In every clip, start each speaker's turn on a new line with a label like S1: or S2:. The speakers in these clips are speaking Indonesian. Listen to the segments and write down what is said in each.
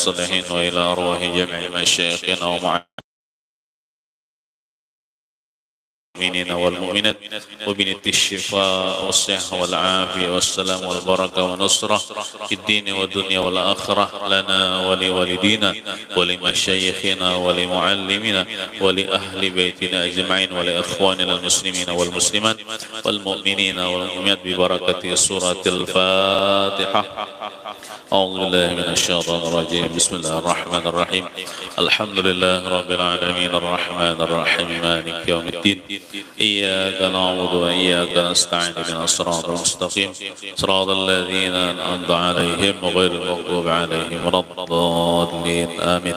S1: الصالحين وإلى أرواح جميع مشايخنا المؤمنين والمؤمنات وبنت الشفاء والصحة والعافية والسلام والبركة والنصرة في الدين والدنيا والآخرة لنا ولوالدينا ولمشايخنا ولمعلمنا ولأهل بيتنا أجمعين ولإخواننا المسلمين والمسلمات والمؤمنين والمؤمنات ببركة سورة الفاتحة. أعوذ بالله من الشيطان الرجيم. بسم الله الرحمن الرحيم. الحمد لله رب العالمين الرحمن الرحيم مالك يوم الدين إياك نعبد وإياك نستعين اهدنا الصراط المستقيم صراط الذين أنعمت عليهم غير المغضوب عليهم ولا الضالين آمين.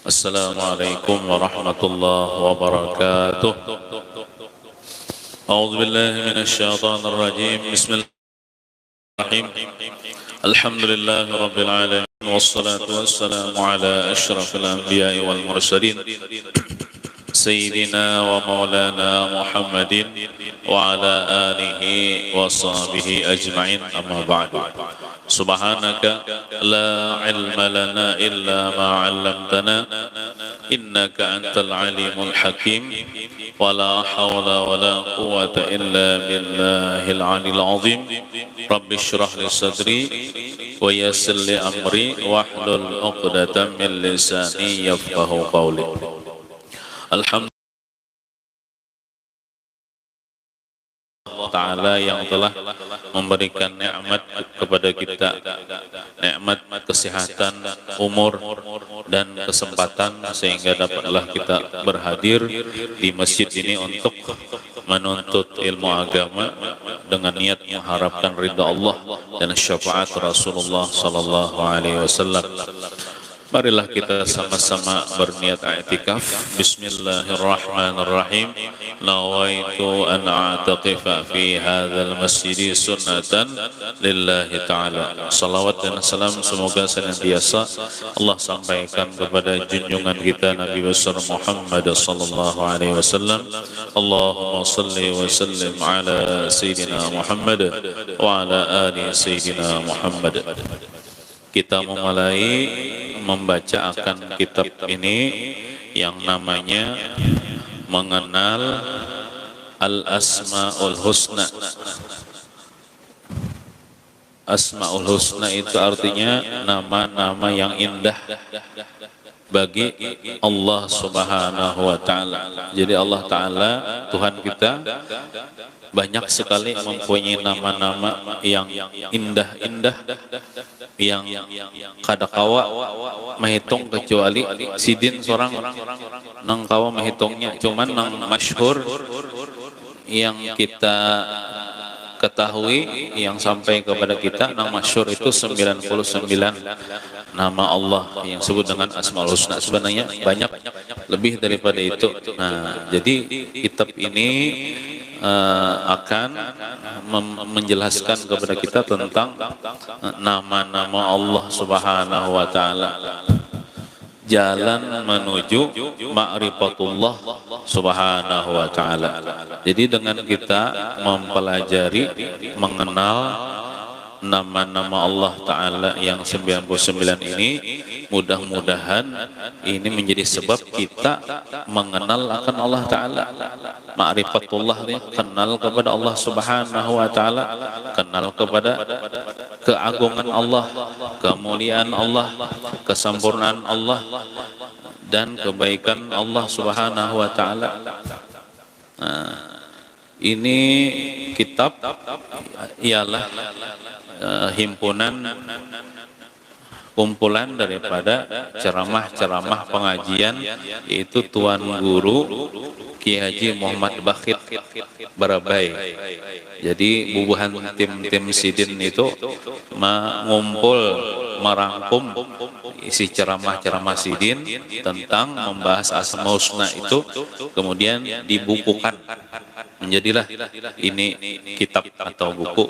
S1: السلام عليكم ورحمة الله وبركاته. أعوذ بالله من الشيطان الرجيم. بسم الله الرحمن الرحيم. الحمد لله رب العالمين والصلاة والسلام على أشرف الأنبياء والمرسلين سيدنا ومولانا محمد وعلى آله وصحبه أجمعين. أما بعد. سبحانك لا علم لنا إلا ما علمتنا إنك أنت العليم الحكيم ولا حول ولا قوة إلا بالله العلي العظيم. رب اشرح لي صدري ويسر لي أمري واحلل عقدة من لساني يفقه قولي. Alhamdulillah Ta'ala yang telah memberikan nikmat kepada kita, nikmat kesehatan, umur dan kesempatan sehingga dapatlah kita berhadir di masjid ini untuk menuntut ilmu agama dengan niat mengharapkan ridha Allah dan syafaat Rasulullah sallallahu alaihi wasallam. Marilah kita sama-sama berniat i'tikaf. Bismillahirrahmanirrahim. Nawaitu an a'taqifa fi hadzal masjid sunnatan lillahi ta'ala. Salawat dan salam semoga senantiasa Allah sampaikan kepada junjungan kita Nabi besar Muhammad sallallahu alaihi wasallam. Allahumma salli wa sallim ala sayyidina Muhammad wa ala ali sayyidina Muhammad. Kita memulai membaca akan kitab ini yang namanya Mengenal Al-Asma'ul Husna. Asma'ul Husna itu artinya nama-nama yang indah bagi Allah Subhanahu wa Ta'ala. Jadi Allah Ta'ala, Tuhan kita, banyak sekali mempunyai nama-nama yang indah-indah, yang kadakawa menghitung kecuali sidin seorang nang kawa menghitungnya, cuman nang masyhur yang kita ketahui yang sampai kepada kita nang masyhur itu 99 nama Allah yang disebut dengan Asmaul Husna. Sebenarnya banyak lebih daripada itu. Nah, jadi kitab ini akan menjelaskan kepada kita tentang nama-nama Allah Subhanahu wa Ta'ala, jalan menuju ma'rifatullah Subhanahu wa Ta'ala. Jadi dengan kita mempelajari, mengenal nama-nama Allah Ta'ala yang 99 ini, mudah-mudahan ini menjadi sebab kita mengenal akan Allah Ta'ala. Ma'rifatullah, kenal kepada Allah Subhanahu wa Ta'ala, kenal kepada keagungan Allah, kemuliaan Allah, kesempurnaan Allah, dan kebaikan Allah Subhanahu wa Ta'ala. Nah, ini kitab ialah himpunan kumpulan daripada ceramah-ceramah pengajian, yaitu Tuan Guru Ki Haji Muhammad Bakhit Barabai. Jadi bubuhan tim sidin itu mengumpul, merangkum isi ceramah-ceramah sidin tentang membahas Asmaul Husna itu, kemudian dibukukan. Menjadilah ini kitab atau buku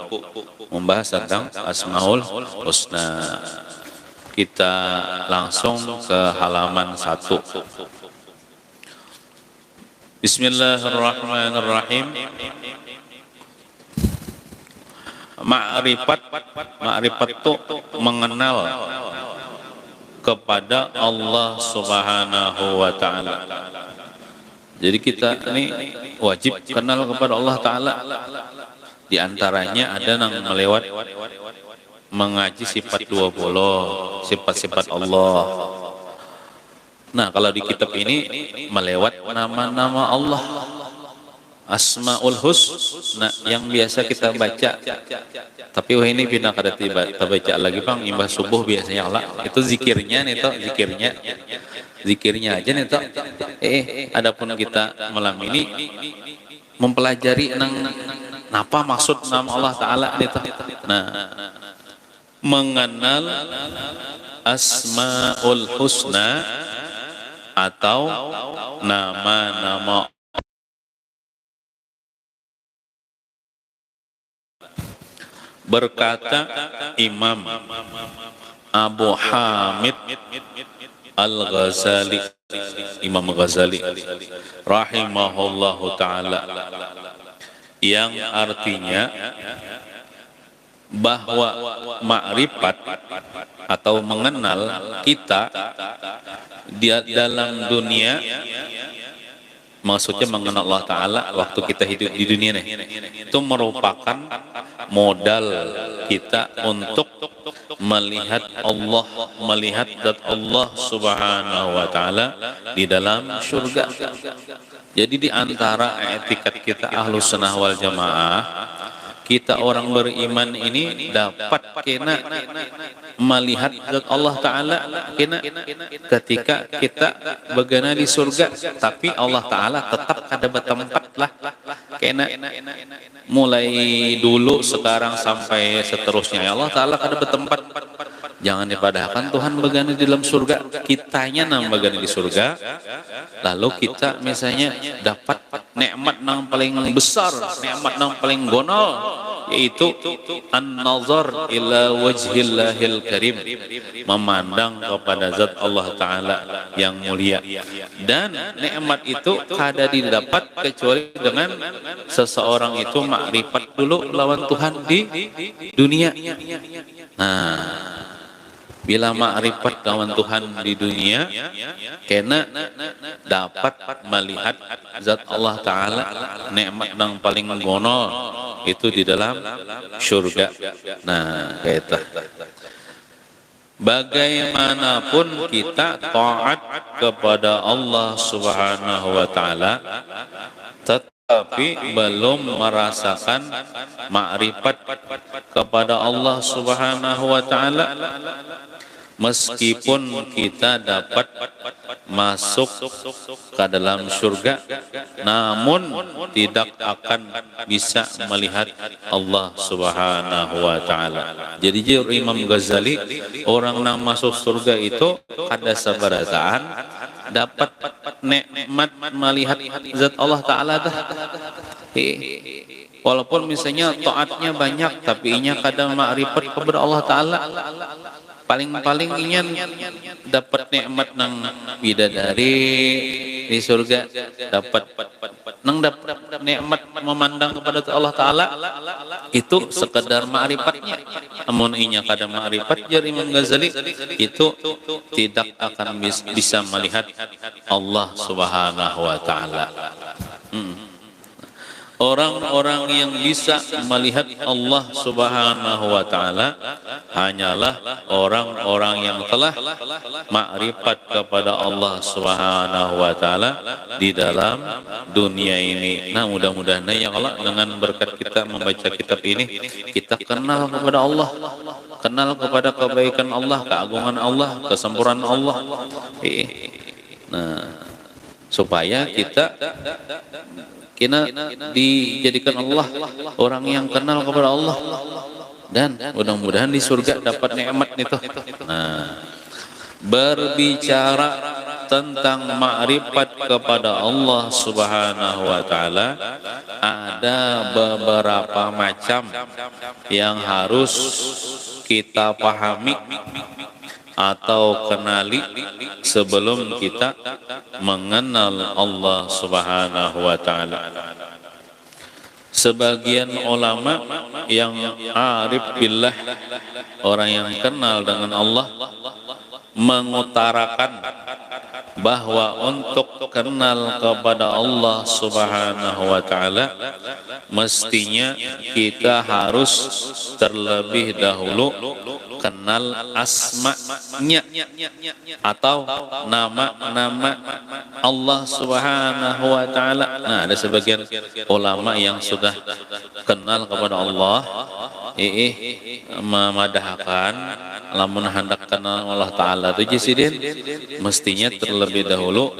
S1: membahas tentang Asmaul Husna. Kita langsung ke halaman 1. Bismillahirrahmanirrahim. Ma'rifat itu mengenal kepada Allah Subhanahu wa taala. Jadi kita ini wajib kenal kepada Allah taala. Di antaranya ada yang melewat mengaji sifat 20, sifat-sifat Allah. Nah, kalau di kitab ini melewat nama-nama Allah, Asmaul Husna yang biasa kita baca. Tapi wah ini pindah kada kita baca lagi Bang, imbah subuh biasanya lah. Itu zikirnya nih toh, zikirnya aja nih toh. Adapun kita malam ini mempelajari apa maksud nama Allah taala nih toh. Nah, mengenal Asmaul Husna atau nama-nama berkata Imam Abu Hamid Al-Ghazali, Imam Ghazali rahimahullahu ta'ala, yang artinya bahwa ma'rifat atau mengenal kita di dalam dunia, maksudnya mengenal Allah Ta'ala waktu kita hidup di dunia nih, itu merupakan modal kita untuk melihat Allah, melihat zat Allah Subhanahu wa Ta'ala di dalam surga. Jadi di antara etikat kita Ahlus Sunnah wal Jamaah, kita orang beriman ini dapat kena melihat zat Allah Ta'ala kena ketika kita begana di surga, tapi Allah Ta'ala tetap ada bertempat lah kena mulai dulu sekarang sampai seterusnya. Allah Ta'ala ada bertempat. Jangan dipadahkan Tuhan begana di dalam surga, kitanya nang begana di surga, lalu kita misalnya dapat nikmat nang paling besar, nikmat nang paling gonol, yaitu an-nazar ila wajhillahil karim, memandang kepada zat Allah Ta'ala yang mulia. Dan nikmat itu kada didapat kecuali dengan seseorang itu makrifat dulu lawan Tuhan di dunia. Nah, bila makrifat lawan Tuhan di dunia, kena dapat melihat zat Allah Ta'ala, nikmat yang paling gonol itu di dalam surga. Nah, kita bagaimanapun kita taat kepada Allah Subhanahu wa Ta'ala, tetapi belum merasakan makrifat kepada Allah Subhanahu wa Ta'ala, meskipun kita dapat masuk ke dalam surga, namun tidak akan bisa melihat Allah Subhanahu wa Ta'ala. Jadi Imam Ghazali, orang yang masuk surga itu ada sabarataan dapat nikmat melihat zat Allah Ta'ala dah. Walaupun misalnya taatnya banyak, tapi inya kadang makrifat kepada Allah Ta'ala, paling-paling ingin dapat nikmat nang bidadari di surga, dapat nikmat memandang kepada Allah Ta'ala, itu sekedar ma'rifatnya. Namun inya kadang ma'rifat, jadi Imam Ghazali itu tidak akan bisa melihat Allah Subhanahu wa Ta'ala. Orang-orang yang bisa melihat Allah Subhanahu wa Ta'ala hanyalah orang-orang yang telah makrifat kepada Allah Subhanahu wa Ta'ala di dalam dunia ini. Nah, mudah-mudahan ya Allah, dengan berkat kita membaca kitab ini, kita kenal kepada Allah, kenal kepada kebaikan Allah, keagungan Allah, kesempurnaan Allah. Nah, supaya kita dijadikan Allah orang yang kenal kepada Allah, dan mudah-mudahan di surga dapat nikmat itu. Nah, berbicara tentang makrifat kepada Allah Subhanahu wa Ta'ala, ada beberapa macam yang harus kita pahami atau kenali sebelum kita mengenal Allah Subhanahu wa Ta'ala. Sebagian ulama yang arif billah, orang yang kenal dengan Allah, mengutarakan bahwa untuk kenal kepada Allah Subhanahu wa taala mestinya kita harus terlebih dahulu kenal asma-Nya atau nama-nama Allah Subhanahu wa taala. Nah, ada sebagian ulama yang sudah kenal kepada Allah memadahkan lamun hendak kenal Allah taala itu jisidin mestinya terlebih dahulu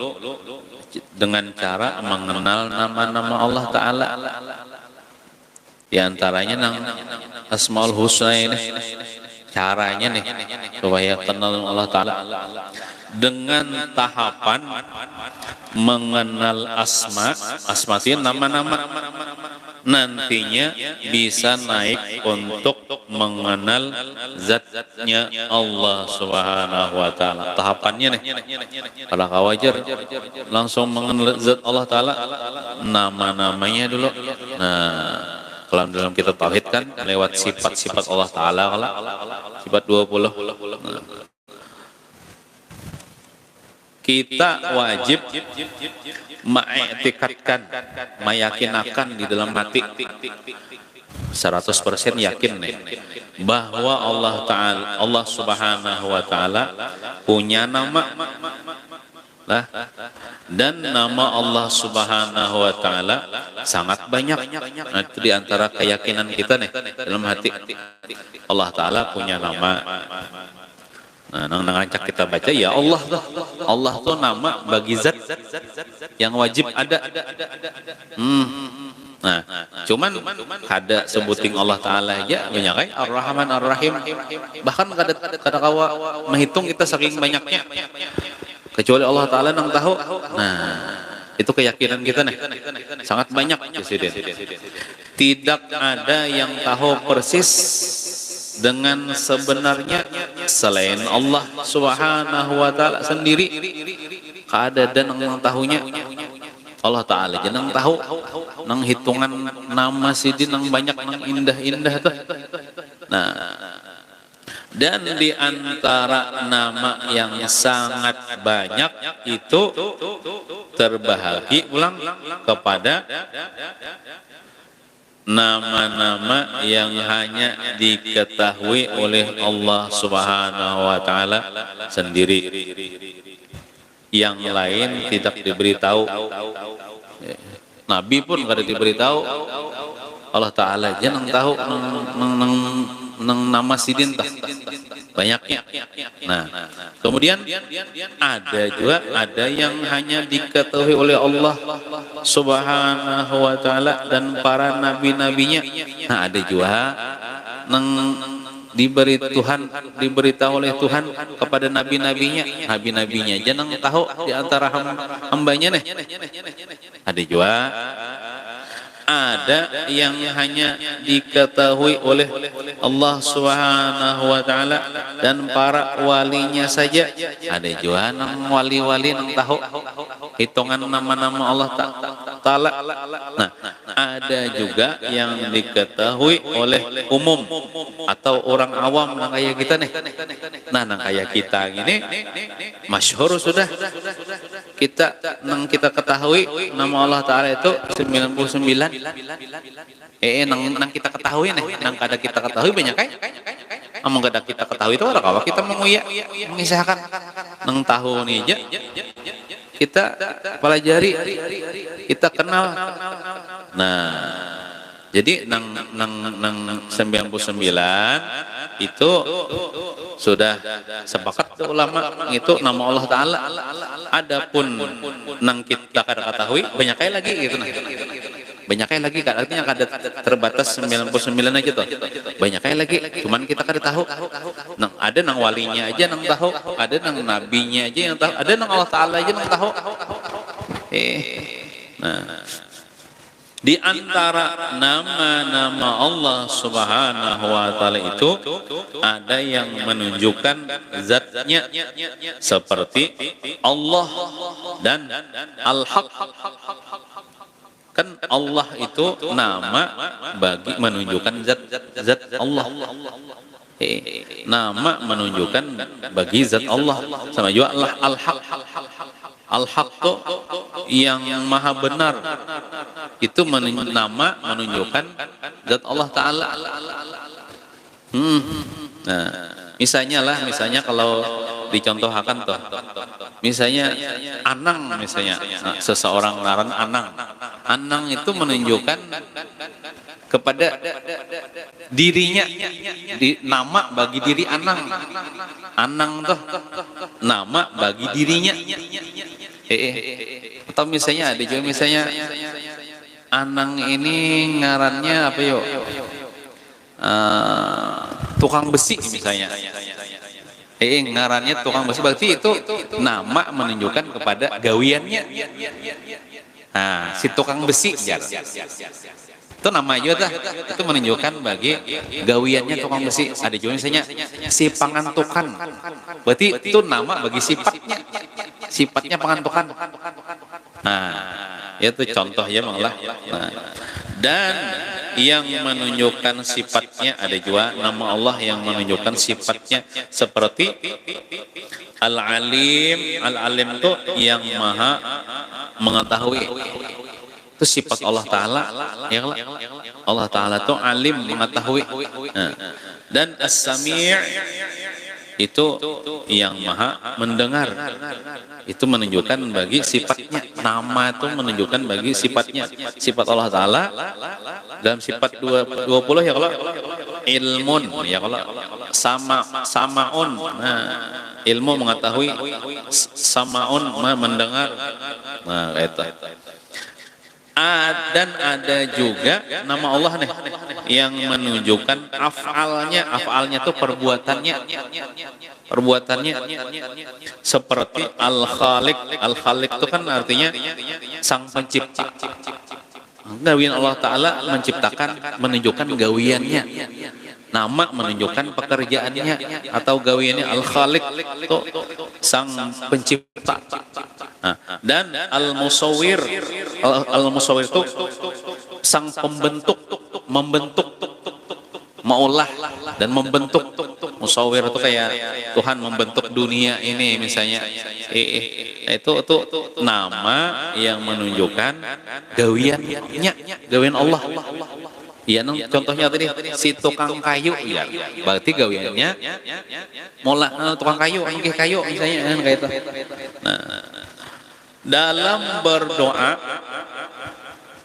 S1: dengan cara mengenal nama-nama Allah taala. Di antaranya nang Asmaul Husna ini caranya nih supaya kenal Allah taala dengan tahapan mengenal asma itu nama-nama, nantinya bisa naik untuk mengenal zatnya Allah Subhanahu wa taala. Tahapannya nih kalau wajar langsung mengenal zat Allah taala, nama-namanya dulu. Nah, kalau dalam kitab tauhid kan lewat sifat-sifat Allah taala, sifat 20. Kita wajib mengiktikadkan, meyakinakan di dalam hati 100% yakin nih bahwa Allah Subhanahu wa taala punya nama lah, dan nama Allah Subhanahu wa taala sangat banyak. Nah, itu di antara keyakinan kita nih dalam hati, Allah taala punya nama. Nah, ngajak kita baca ya Allah tuh. Allah tuh nama bagi zat yang wajib ada. Nah, cuman kada sebuting Allah taala aja banyak kan Ar-Rahman Ar-Rahim. Bahkan kada kawa menghitung kita saking banyaknya. Kecuali Allah taala nang tahu. Nah, itu keyakinan kita nih. Sangat banyak Presiden. Tidak ada yang tahu persis dengan sebenarnya selain Allah Subhanahu wa taala sendiri. Kada ada nang tahunya. Allah taala aja nang tahu, nang hitungan nama sidin nang banyak nang indah-indah tuh. Nah, dan di antara nama yang sangat banyak itu terbahagi ulang kepada nama-nama yang hanya diketahui oleh Allah Subhanahu wa taala sendiri. Yang lain tidak diberitahu. Nabi pun kada diberitahu. Allah taala aja nang tahu nang nama sidin tah banyaknya. Nah, kemudian ada yang hanya diketahui oleh Allah Subhanahu wa taala dan para nabi-nabinya. Nah, ada juga nang diberitahu oleh Tuhan kepada nabi-nabinya. Nabi-nabinya aja nang tahu di antara hambanya nih. Ada juga ada yang hanya diketahui oleh Allah Subhanahu wa taala dan para walinya saja. Ada juga nang wali-wali nang tahu hitungan nama-nama Allah taala. Nah, ada juga yang diketahui oleh umum atau orang awam nang kayak kita nih. Nah, nang kayak kita gini masyhur sudah. Kita ketahui nama Allah taala itu 99. Nang kita ketahui nih, nang kada kita ketahui banyak kan? Among kada kita ketahui itu orang kawa kita mengisahkan nang tahu nih aja. Kita pelajari, kita kenal. Nah, jadi nang 99 itu sudah sepakat ulama itu nama Allah taala. Adapun nang kita kada ketahui banyak kali lagi gitu nah. Banyak kali lagi, artinya kada terbatas 99 aja tuh. Banyak kali lagi, cuman kita kada tahu. Nang ada nang walinya aja nang tahu, ada nang nabinya aja yang tahu, ada nang Allah taala aja nang tahu. Nah, di antara nama-nama Allah Subhanahu wa taala itu ada yang menunjukkan zatnya seperti Allah dan Al-Haq. Kan Allah itu nama bagi menunjukkan zat Allah. Nama menunjukkan bagi zat Allah. Sama juga al-haq. Al-haq itu yang maha benar. Itu nama menunjukkan zat Allah Ta'ala. Nah, misalnya kalau dicontohkan tuh, misalnya Anang, misalnya seseorang ngaran Anang itu menunjukkan kepada dirinya, nama bagi diri Anang tuh nama bagi dirinya. Atau misalnya ada juga misalnya Anang ini ngarannya apa yuk? Tukang besi misalnya. Ngarannya tukang besi, berarti itu nama menunjukkan kepada gawiannya. Nah, si tukang besi itu nama juga itu menunjukkan bagi gawiannya tukang besi. Ada juga misalnya si pangantukan, berarti itu nama bagi sifatnya pangantukan. Nah, itu contoh ya Bang lah. Nah, dan yang menunjukkan sifatnya ada juga nama Allah yang menunjukkan sifatnya, seperti Al-Alim. Al-Alim itu yang maha mengetahui. Itu sifat Allah Ta'ala, ya Allah Ta'ala itu alim, mengetahui. Nah, dan As-Sami' itu yang maha mendengar. Itu menunjukkan bagi sifatnya. Nama itu menunjukkan bagi sifatnya. Sifat Allah Ta'ala dalam sifat 20 ya kalau ilmun, ya kalau samaun. Nah, ilmu mengetahui, samaun mendengar. Nah, itu. Dan ada juga nama Allah nih yang menunjukkan afalnya tuh perbuatannya seperti al-khaliq itu kan artinya sang pencipta. Gawian Allah Ta'ala menciptakan, menunjukkan gawiannya. Nama menunjukkan pekerjaannya atau gawiannya. Al-Khaliq itu sang pencipta. Nah, dan Al-Musawwir itu sang pembentuk, membentuk, maulah dan membentuk. Musawwir itu kayak Tuhan membentuk dunia ini misalnya. Itu nama yang menunjukkan gawiannya, gawian Allah. Iya, contohnya tadi si tukang kayu, ya berarti gawiannya mola tukang kayu, angkih kayu misalnya kan kayak itu. Nah, dalam berdoa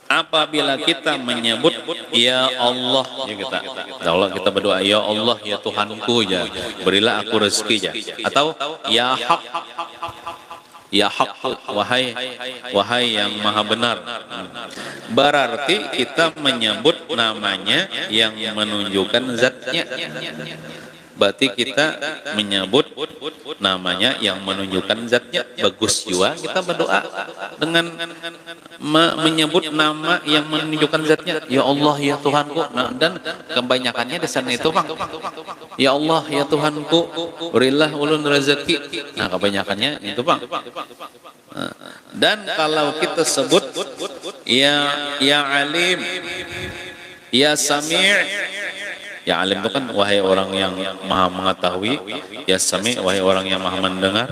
S1: apabila kita menyebut ya Allah, ya kita berdoa ya Allah ya Tuhanku ya, berilah aku rezeki ya, atau ya Haq, ya Haq, wahai yang maha benar. Berarti kita menyebut namanya yang menunjukkan zatnya. Berarti kita menyebut namanya yang menunjukkan zatnya. Bagus juga kita berdoa dengan menyebut nama yang menunjukkan zatnya. Ya Allah ya Tuhanku. Nah, dan kebanyakannya di sana itu Bang, ya Allah ya Tuhanku, berilah ulun rezeki. Nah, kebanyakannya itu Bang. Dan kalau kita sebut ya Alim, ya Sami'. Ya Alim itu kan wahai orang yang maha mengetahui, ya Sami' wahai orang yang maha mendengar.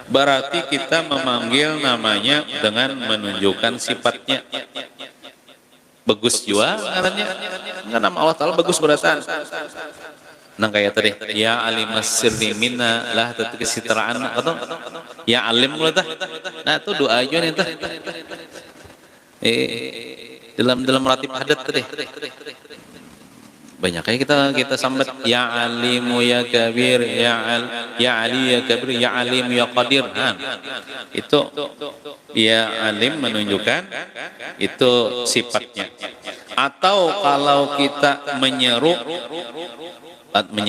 S1: Berarti kita memanggil namanya dengan menunjukkan sifatnya. Bagus juga katanya. Enggak, nama Allah Ta'ala bagus beratan. Nah kayak tadi, ya Alim as-sirri minna lah tadi kesitraan atau ya Alim lah. Nah itu doa aja nih tuh. Dalam ratib hadat tadi. Banyak kayak kita sambat ya Alimu ya Kabir, ya Ali ya Kabir, ya Alim ya Qadir. Nah, itu ya Alim menunjukkan itu sifatnya. Atau kalau kita menyeru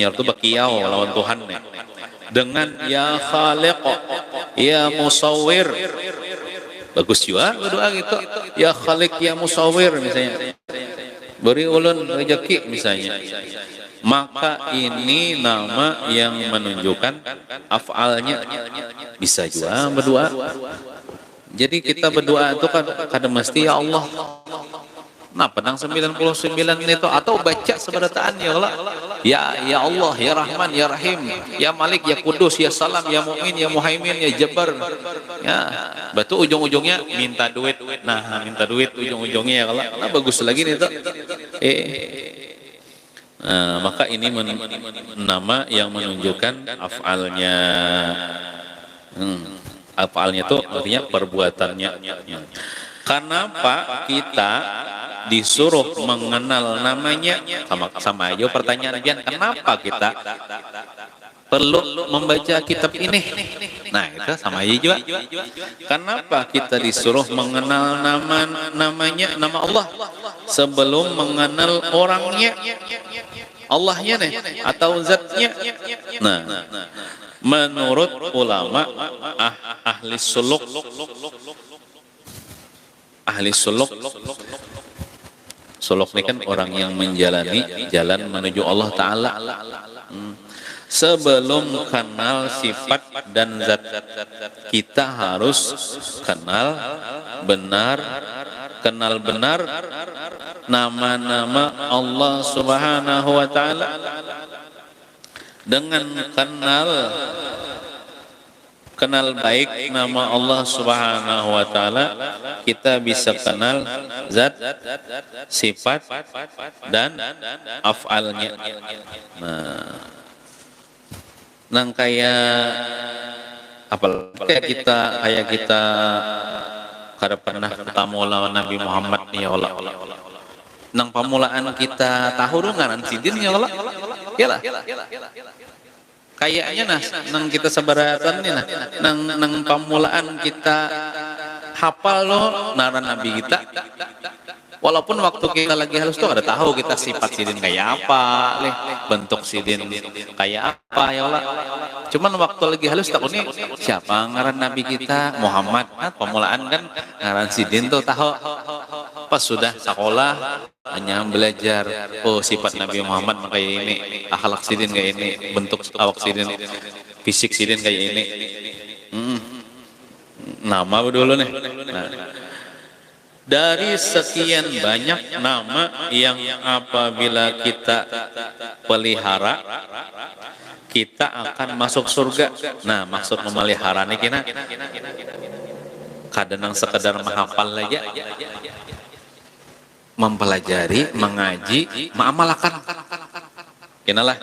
S1: itu bakiyau lawan Tuhan nih, dengan ya Khaliq, ya Musawwir. Bagus juga berdoa gitu, ya Khaliq ya Musawwir misalnya, beri ulun rezeki misalnya. Maka ini nama yang menunjukkan afalnya. Bisa juga berdoa. Jadi kita berdoa itu kan kadang mesti ya Allah. Nah, pedang 99 itu atau baca seberataan ya Allah. Ya Allah, ya Rahman, ya Rahim, ya Malik, ya Kudus, ya Salam, ya Mu'min, ya Muhaimin, ya Jabbar. Ya, batu ujung-ujungnya minta duit. Nah, minta duit ujung-ujungnya ya Allah. Nah, bagus lagi nih tuh. Nah, maka ini nama yang menunjukkan af'alnya. Af'alnya itu artinya perbuatannya. Kenapa kita disuruh mengenal namanya? Sama aja pertanyaan Jan, kenapa kita perlu membaca kitab ini? Nah, itu sama aja juga. Kenapa kita disuruh mengenal namanya, nama Allah sebelum mengenal orangnya, Allahnya nih atau zatnya? Nah, menurut ulama ahli suluk, suluk ini kan orang yang menjalani jalan menuju Allah Ta'ala. Sebelum kenal sifat dan zat, kita harus kenal benar nama-nama Allah Subhanahu wa Ta'ala. Dengan kenal baik nama Allah Subhanahu wa Ta'ala, kita bisa kenal zat, sifat, dan af'alnya. Nah, kayak kita kada pernah ketemu lawan Nabi Muhammad ya Allah. Nang pamulaan kita tahu ngaran sidin ya Allah. Yalah. Kayaknya nang kita sebaratan nih nang pamulaan kita hafal lo naran Nabi kita. Walaupun waktu kita lagi halus tuh ada tahu kita sifat sidin kayak apa, bentuk sidin kayak apa ya Allah. Cuman waktu lagi halus tak nih siapa ngaran Nabi kita Muhammad. Pamulaan kan ngaran sidin tuh tahu. Pas sudah sekolah hanya belajar sifat Nabi Muhammad kayak ini, akhlak sidin kayak ini, bentuk awak sidin, fisik sidin kayak ini. Nama dulu nih. Dari sekian banyak nama yang apabila kita pelihara, kita akan masuk surga. Nah, maksud memelihara nih kina kadang sekedar menghafal aja, mempelajari, mengaji, mengamalkan. Kinalah.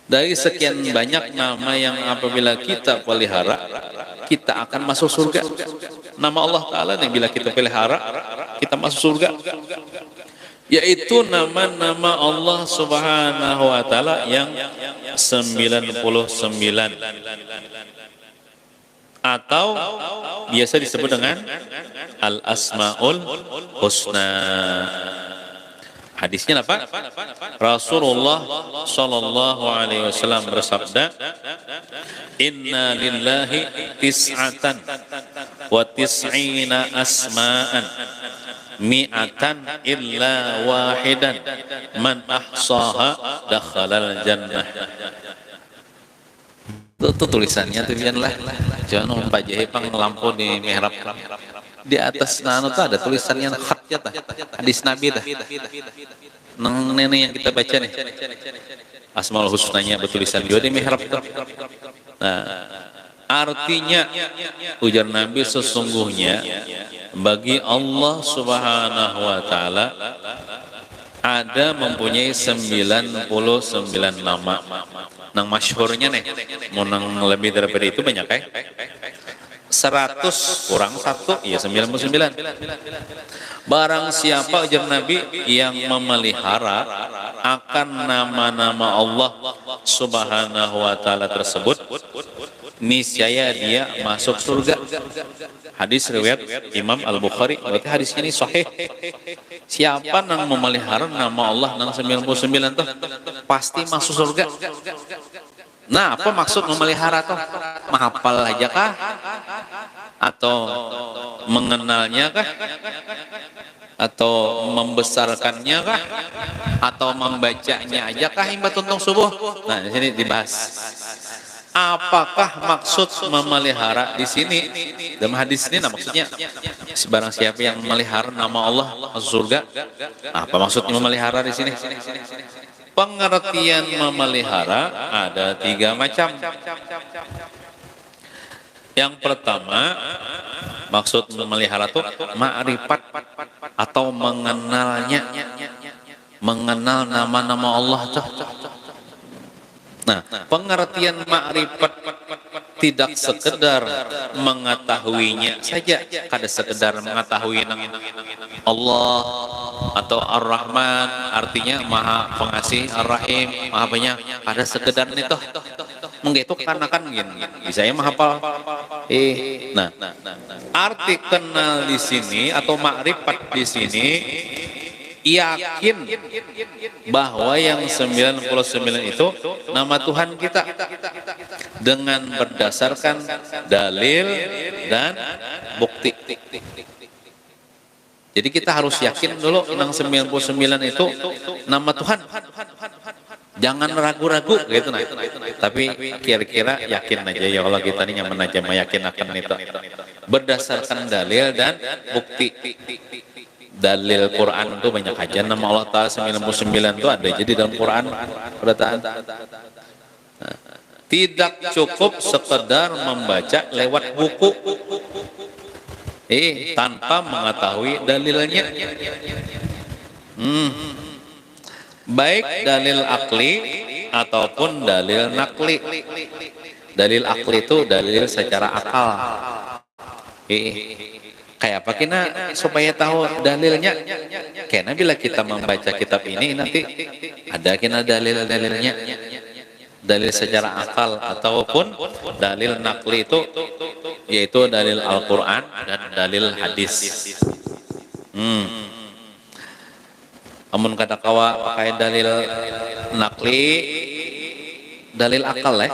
S1: Dari sekian banyak nama yang apabila kita pelihara, kita akan masuk surga. Nama Allah Ta'ala yang bila kita pelihara, kita masuk surga. Yaitu nama-nama Allah Subhanahu wa Ta'ala yang 99. Atau biasa disebut dengan Al-Asma'ul Husna. Hadisnya apa? Rasulullah sallallahu alaihi wasallam bersabda, "Inna lillahi tis'atan wa tis'ina asma'an mi'atan illa wahidan man ahsaha dakhalal jannah." Itu tulisannya tuh lah. Jangan Pak Jahe pang lampu di mihrab. Di atas nano tuh ada tulisannya khatnya tah. Hadis Nabi tah. Nang nenek yang kita baca nih. Asmaul Husnanya bertulisan juga di mihrab tuh. Nah, artinya ujar Nabi sesungguhnya bagi Allah Subhanahu wa Ta'ala ada mempunyai 99 nama. Nang masyhurnya nih, mau nang lebih daripada itu banyak 100 kurang 1, ya 99. Barang siapa ujar Nabi yang memelihara akan nama-nama Allah Subhanahu wa Ta'ala tersebut, niscaya dia masuk surga. Hadis riwayat Imam Al-Bukhari. Berarti hadisnya ini sahih. Siapa yang memelihara nama Allah nang 99 tuh pasti masuk surga. Nah, apa maksud memelihara tuh? Menghafal aja kah? Atau mengenalnya kah? Atau membesarkannya kah? Atau membacanya aja kah hingga tuntung subuh? Nah, di sini dibahas. Apakah maksud memelihara di sini dalam hadis ini? Nah, maksudnya barang siapa yang memelihara nama Allah masuk surga. Apa maksudnya memelihara di sini? Pengertian memelihara ada 3 macam. Yang pertama, maksud memelihara itu ma'rifat atau mengenalnya, mengenal nama-nama Allah tuh. Nah, pengertian ma'rifat tidak sekedar mengetahuinya saja, kada sekedar mengetahui Allah atau Ar-Rahman, artinya Maha Pengasih, Ar-Rahim, Maha Penyayang, kada sekedar itu. Menggetuk karena kan gini, bisa ya menghafal. Nah, arti kenal di sini atau ma'rifat di sini yakin bahwa yang 99 itu nama Tuhan kita dengan berdasarkan dalil dan bukti. Jadi kita harus yakin dulu yang 99 itu nama Tuhan. Jangan ragu-ragu gitu nah. Tapi kira-kira yakin aja ya Allah, kita ini nyaman aja meyakinkan itu. Berdasarkan dalil dan bukti. Dalil Quran itu banyak aja nama Allah Ta'ala 99 itu ada jadi dalam Quran perkataan. Tidak cukup sekedar membaca lewat buku tanpa mengetahui dalilnya. Baik dalil akli ataupun dalil nakli. Dalil akli itu dalil secara akal. Kayak apa kena supaya tahu dalilnya? Karena bila kita membaca kitab ini nanti ada kena dalil-dalilnya, dalil secara akal ataupun dalil nakli itu yaitu dalil Al-Quran dan dalil hadis. Amun kata kawa pakai dalil nakli, dalil akal ya.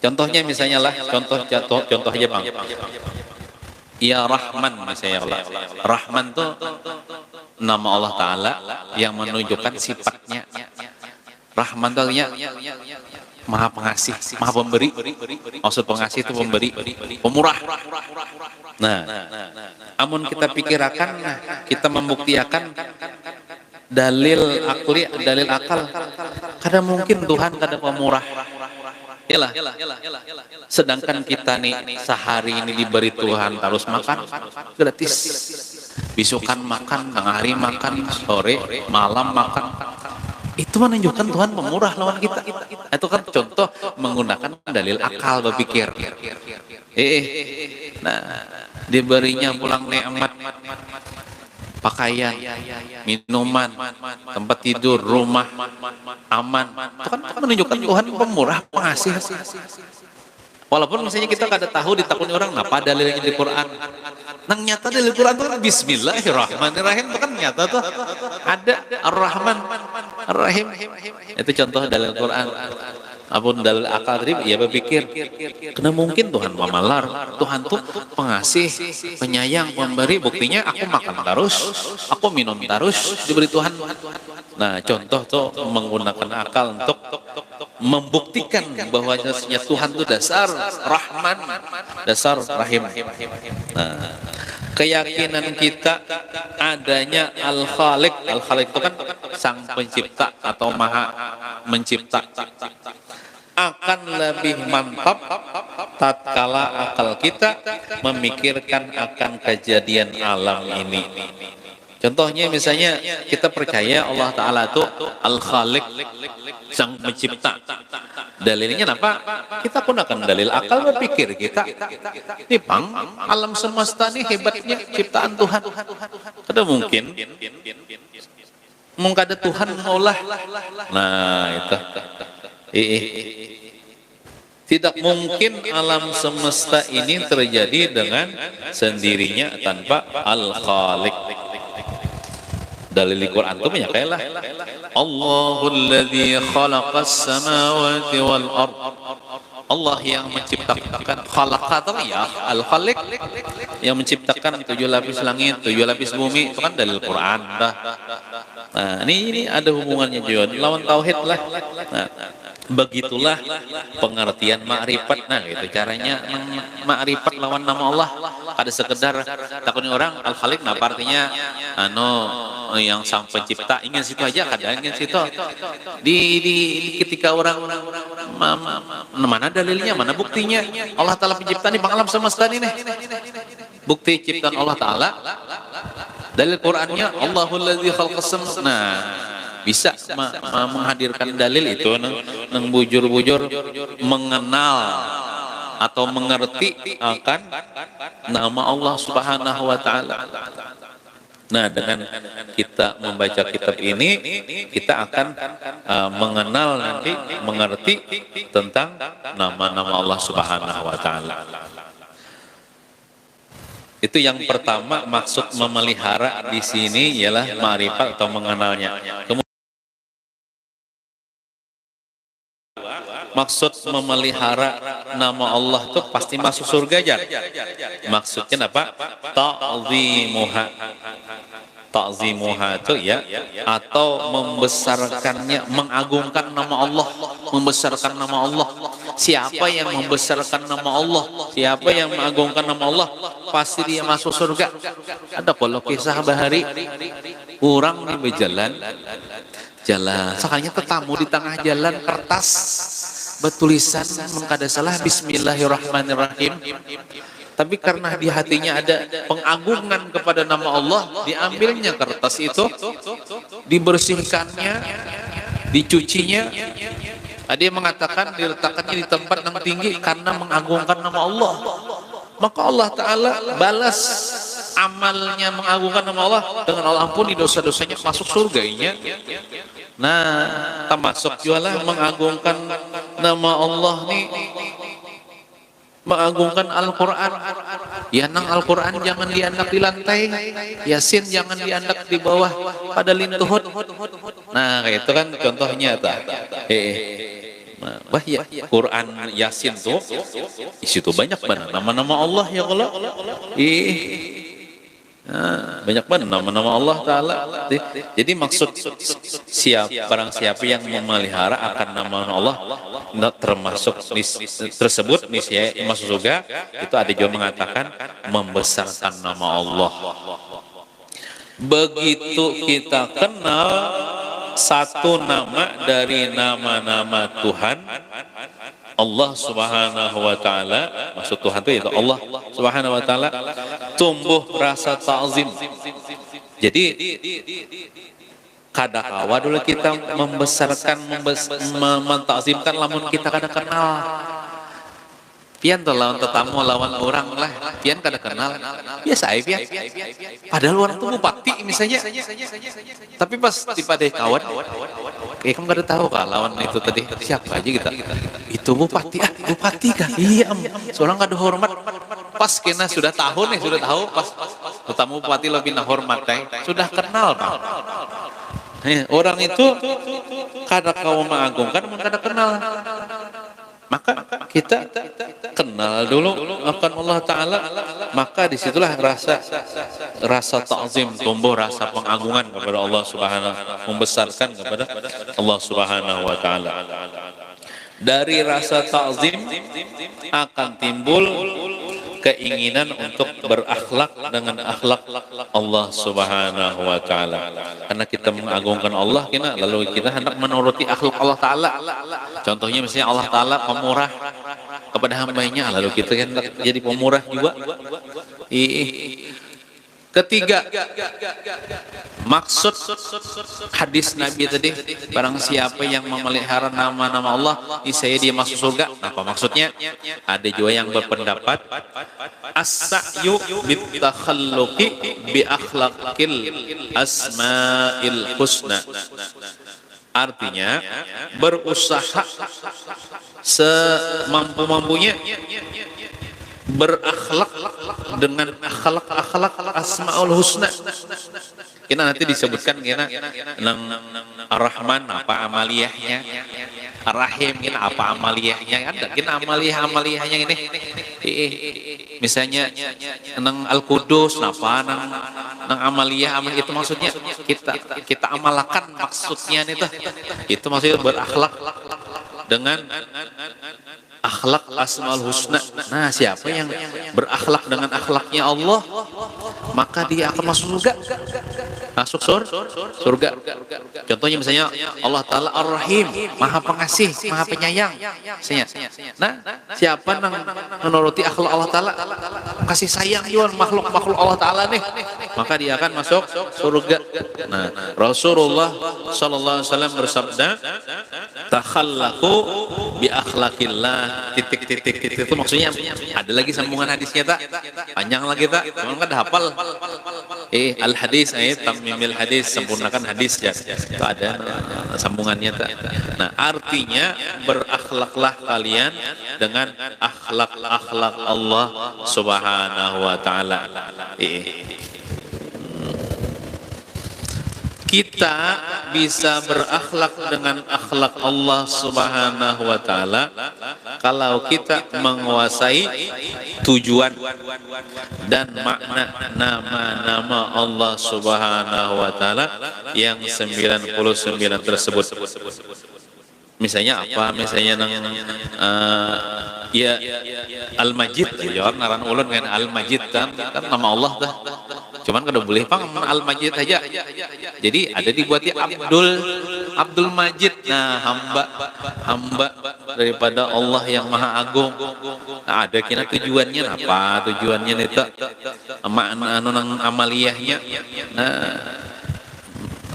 S1: Contohnya misalnya lah, contoh aja bang. Ya Rahman misalnya Allah. Rahman tuh nama Allah Ta'ala yang menunjukkan sifatnya. Rahman tuh artinya Maha Pengasih, Maha Pemberi. Maksud pengasih itu pemberi, pemurah. Nah, amun kita pikirkan, kita membuktikan dalil akli, dalil akal. Kadang mungkin Tuhan kada pemurah. Yalah. Sedangkan kita nih sehari ini diberi Tuhan terus makan gratis. Bisukan makan, tengah hari makan, sore, malam makan. Itu menunjukkan Tuhan pemurah lawan kita. Itu kan contoh menggunakan dalil akal berpikir. Nah, diberinya pulang nikmat, pakaian, minuman, tempat tidur, rumah, aman. Itu kan menunjukkan Tuhan pemurah, pengasih. Walaupun misalnya kita kada tahu ditakuni orang, apa dalilnya di Quran? Nang nyata dalil Quran itu kan Bismillahirrahmanirrahim, itu kan nyata tuh. Ada Ar-Rahman, Ar-Rahim. Itu contoh dalil Quran. Apun dalil akal tadi, ya berpikir, kena mungkin Tuhan mamalar, Tuhan tuh pengasih, penyayang, pemberi. Buktinya aku makan terus, aku minum terus, diberi Tuhan. Nah, contoh tuh menggunakan akal untuk membuktikan bahwa Tuhan itu dasar Rahman, dasar Rahim. Nah, keyakinan kita adanya Al-Khaliq. Al-Khaliq itu kan sang pencipta atau maha mencipta. Akan lebih mantap tatkala akal kita memikirkan akan kejadian alam ini. Contohnya misalnya kita percaya Allah Ta'ala itu Al-Khaliq, sang pencipta. Dalilnya apa? Kita gunakan dalil akal berpikir kita. Ini pang, alam semesta ini hebatnya ciptaan Tuhan. Ada mungkin ada Tuhan mengolah. Nah itu. Tidak mungkin alam semesta ini terjadi dengan sendirinya tanpa Al-Khaliq. Dalil Al-Quran itu banyak kayak lah. Allahul ladzi khalaqas samawati wal ard. Allah yang menciptakan, khalaqat ya Al-Khaliq, yang menciptakan 7 lapis langit, 7 lapis bumi, itu kan dalil Quran dah. Nah, ini ada hubungannya juga lawan tauhid lah. Nah, Begitulah pengertian ma'rifat. Nah, itu caranya ma'rifat lawan nama Allah. Ada sekedar takutnya orang al-khaliq, nah artinya yang sang pencipta, ingin situ aja, kadang ingin situ. Di ketika orang mana dalilnya, mana buktinya? Allah Ta'ala pencipta nih, alam semesta ini nih. Bukti ciptaan Allah Ta'ala. Dalil Qur'annya Allahul ladzi khalaqas samawati. Nah, bisa menghadirkan dalil itu nang bujur-bujur mengenal atau mengerti akan nama Allah Subhanahu wa taala. Nah, dengan kita membaca kitab ini, kita akan mengenal nanti, mengerti tentang nama-nama Allah Subhanahu wa taala. Itu yang pertama, maksud memelihara di sini ialah ma'rifat atau mengenalnya. Maksud memelihara nama Allah itu pasti masuk surga aja. Maksudnya apa? Ta'zimuha. Ta'zimuha itu ya, atau membesarkannya, mengagungkan nama Allah, membesarkan nama Allah. Siapa yang membesarkan nama Allah, siapa yang mengagungkan nama Allah, pasti dia masuk surga. Ada kalau kisah bahari orang di berjalan, sekalinya tetamu di tengah jalan, kertas bertulisan mengkada salah Bismillahirrahmanirrahim. Tapi karena di hatinya ada pengagungan kepada nama Allah, diambilnya kertas itu, dibersihkannya, dicucinya. Ada yang mengatakan diletakkannya di tempat yang tinggi karena mengagungkan nama Allah. Maka Allah Ta'ala balas amalnya mengagungkan nama Allah dengan Allah ampuni dosa-dosanya, masuk surganya. Nah, termasuk jualah mengagungkan nama Allah nih, mengagungkan Al-Quran. Ya, nang Al-Quran jangan diandak di lantai, Yasin jangan diandak di bawah pada lintuhut. Nah, kayak itu kan contohnya wah ya, Quran Yasin tuh isi tuh banyak banget nama-nama Allah ya Allah. Banyak banget nama-nama Allah Ta'ala. Jadi maksud barang siapa yang memelihara akan nama-nama Allah, termasuk tersebut niscaya masuk surga. Itu ada juga mengatakan membesarkan nama Allah. Begitu kita kenal satu nama dari nama-nama Tuhan Allah Subhanahu wa taala, maksud Tuhan itu Allah Subhanahu wa taala, tumbuh rasa ta'zim. Jadi kadakawa dulu kita membesarkan, mentakzimkan lamun kita kada kenal. Pian tuh lawan tetamu, lawan orang lah, pian kada kenal, biasa aja pian. Padahal orang tuh bupati misalnya, tapi pas dipadai kawan, kamu kada tahu kah lawan itu tadi siapa aja kita? Itu bupati, bupati kan? Iya, seorang kada hormat. Pas kena sudah tahu nih, sudah tahu pas tetamu bupati lebih hormat, sudah kenal pak. Orang itu kada kau mengagungkan, kada kenal. Maka kita kenal dulu akan Allah Ta'ala, maka disitulah rasa ta'zim tumbuh, rasa pengagungan kepada Allah Subhanahu, membesarkan kepada Allah Subhanahu wa Ta'ala. Dari rasa ta'zim akan timbul keinginan untuk berakhlak dengan akhlak Allah Subhanahu wa Ta'ala. Karena kita mengagungkan Allah, lalu kita hendak menuruti akhlak Allah Ta'ala. Contohnya misalnya Allah Ta'ala pemurah kepada hambanya, lalu kita hendak jadi pemurah juga. Ketiga, maksud hadis Nabi tadi, barang siapa yang memelihara nama-nama Allah, niscaya dia masuk surga. Apa maksudnya? Ada juga yang berpendapat as-sa'yu bitakhalluqi bi akhlaqil asma'il husna. Artinya berusaha semampu-mampunya berakhlak dengan akhlak asmaul husna. Kita nanti disebutkan nang Ar-Rahman apa amaliyahnya, Ar-Rahim apa amaliyahnya, ada amaliyahnya ini. Misalnya nang Al-Qudus apa nang amaliyah itu maksudnya kita amalkan, maksudnya itu maksudnya berakhlak dengan akhlak asmaul husna. Nah, siapa yang berakhlak dengan akhlaknya Allah, maka dia akan masuk surga. Masuk surga. Contohnya misalnya Allah Ta'ala Ar-Rahim, Maha Pengasih, Maha Penyayang. Misalnya. Nah, siapa yang menuruti akhlak Allah Ta'ala, kasih sayang juga makhluk-makhluk Allah Ta'ala nih, maka dia akan masuk surga. Nah, Rasulullah sallallahu alaihi wasallam bersabda, takhallaqu bi akhlaqillah titik itu maksudnya ada lagi sambungan hadisnya tak panjang lagi tak cuman kan hafal al hadis tamimil hadis, sempurnakan hadis ya, itu ada sambungannya tak. Nah, artinya berakhlaklah kalian dengan akhlak Allah Subhanahu wa taala. Kita bisa berakhlak dengan akhlak Allah Subhanahu wa taala kalau kita menguasai tujuan dan makna nama-nama Allah Subhanahu wa taala yang 99 tersebut. Misalnya apa? Misalnya ya Al-Majid, ya ngaran ulun kan Al-Majid kan nama Allah dah. Cuman kada boleh pang Al-Majid aja. Jadi ada dibuatnya Abdul Majid. Nah, hamba daripada Allah yang Maha Agung. Nah, ada kira tujuannya apa? Tujuannya itu makna nang amaliyahnya. Nah,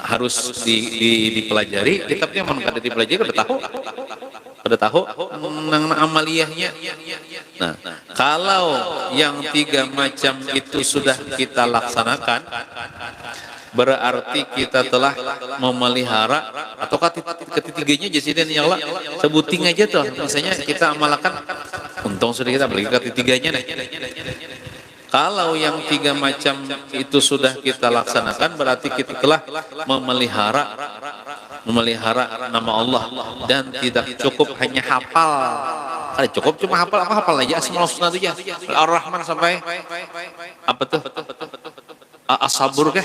S1: harus dipelajari. Kitabnya mun kada dipelajari kada tahu nang amaliyahnya. Nah, kalau yang 3 macam itu sudah kita laksanakan, berarti kita telah memelihara, atau ketiganya jasiden ya Allah sebuting aja tuh, misalnya kita amalkan, untung sudah kita beli ketiganya nih. Kalau yang 3 macam itu sudah kita laksanakan, berarti kita telah memelihara nama Allah, dan tidak cukup hanya hafal. Cukup cuma hafal aja Asmaul Husna itu ya, Ar-Rahman sampai apa tuh As-Sabur kah?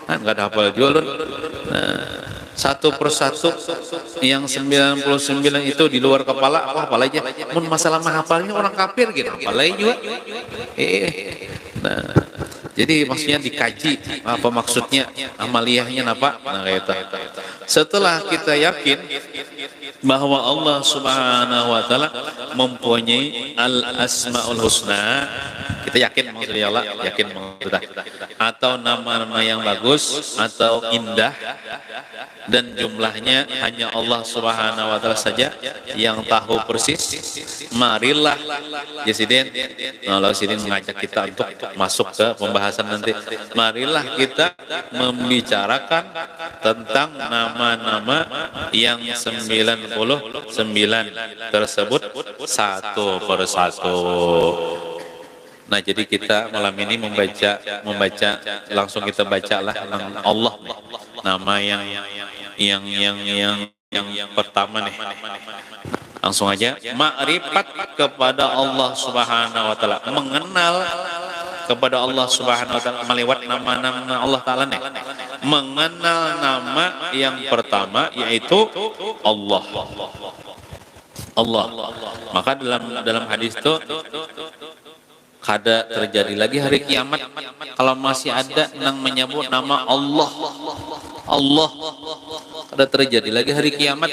S1: Nggak ada hafal juga. Satu persatu yang 99 itu di luar kepala, hafal aja. Mun masalah menghafalnya orang kafir gitu, hafal aja juga. Nah, jadi maksudnya dikaji apa maksudnya, amaliyahnya apa. Nah, kayak itu. Setelah kita yakin bahwa Allah Subhanahu wa taala mempunyai Al-Asmaul Husna, kita yakin maksudnya Allah, yakin sudah, atau nama-nama yang bagus atau indah, dan jumlahnya hanya Allah Subhanahu wa taala saja yang tahu persis. Marilah Jasiden, Allah Sidin mengajak kita untuk masuk ke pembahasan nanti. Marilah kita membicarakan tentang nama-nama yang 99 tersebut satu persatu. Nah, jadi kita malam ini membaca langsung kita bacalah Allah, nama yang pertama nih. Langsung aja, ma'rifat kepada Allah Subhanahu wa taala, mengenal kepada Allah Subhanahu wa taala melewat nama-nama Allah taala nih. Mengenal nama yang pertama yaitu Allah. Maka dalam hadis itu kada terjadi lagi hari kiamat kalau masih ada yang menyebut nama Allah. Kada terjadi lagi hari kiamat.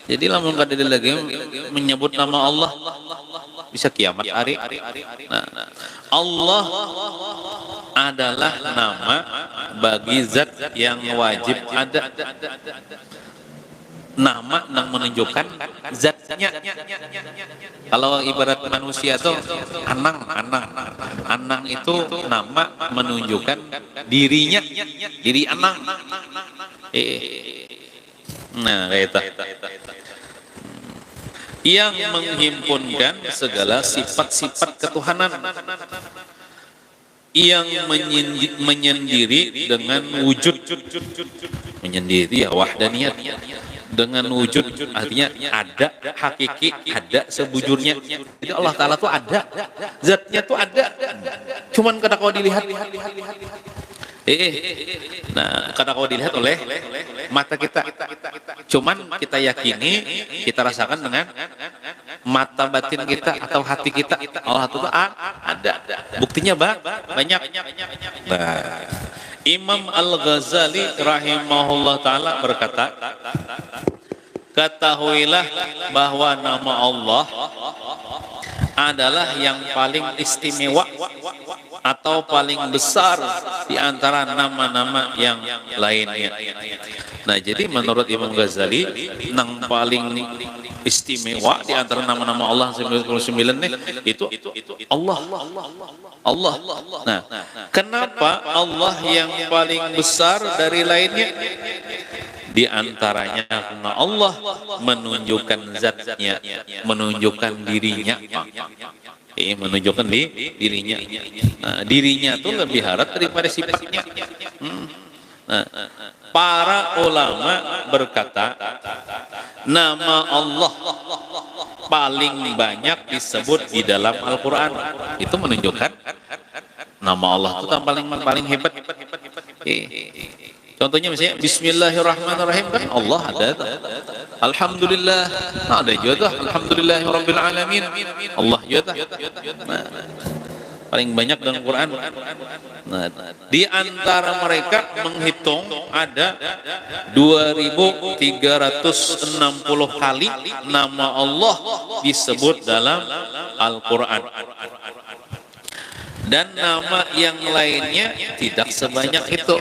S1: Jadi lamun kada ada lagi menyebut nama Allah, bisa kiamat hari. Nah, Allah adalah nama bagi zat yang wajib ada. Nama yang menunjukkan zatnya. Kalau ibarat manusia tuh anang itu nama menunjukkan dirinya, diri anang. Nah, itu yang menghimpunkan segala sifat-sifat ketuhanan, yang menyendiri dengan wujud, menyendiri ya wahdaniyat, dengan wujud artinya ada, hakiki, ada sebujurnya. Jadi Allah Ta'ala tuh ada, zatnya tuh ada, cuman kada kau dilihat. Nah, karena kalau dilihat oleh mata kita, cuman kita yakini, kita rasakan dengan mata batin kita atau hati kita, Allah itu ada. Buktinya banyak. Nah, Imam Al-Ghazali rahimahullah ta'ala berkata, ketahuilah bahwa nama Allah adalah yang paling istimewa atau paling besar di antara nama-nama yang lainnya. Nah, jadi menurut Imam Ghazali, yang paling istimewa di antara nama-nama Allah 99 nih itu Allah. Nah, kenapa Allah yang paling besar dari lainnya? Di antaranya karena Allah menunjukkan zatnya, menunjukkan dirinya, menunjukkan dirinya. Nah, dirinya itu lebih harap daripada sifatnya. Nah, para ulama berkata, nama Allah paling banyak disebut di dalam Al-Quran. Itu menunjukkan nama Allah itu paling hebat. Contohnya misalnya Bismillahirrahmanirrahim, kan Allah ada. Alhamdulillah ada juga. Alhamdulillahirabbil alamin, Allah juga. Nah, paling banyak dalam Quran. Nah, di antara mereka menghitung ada 2360 kali nama Allah disebut dalam Al-Quran. Dan nama yang lainnya tidak sebanyak itu.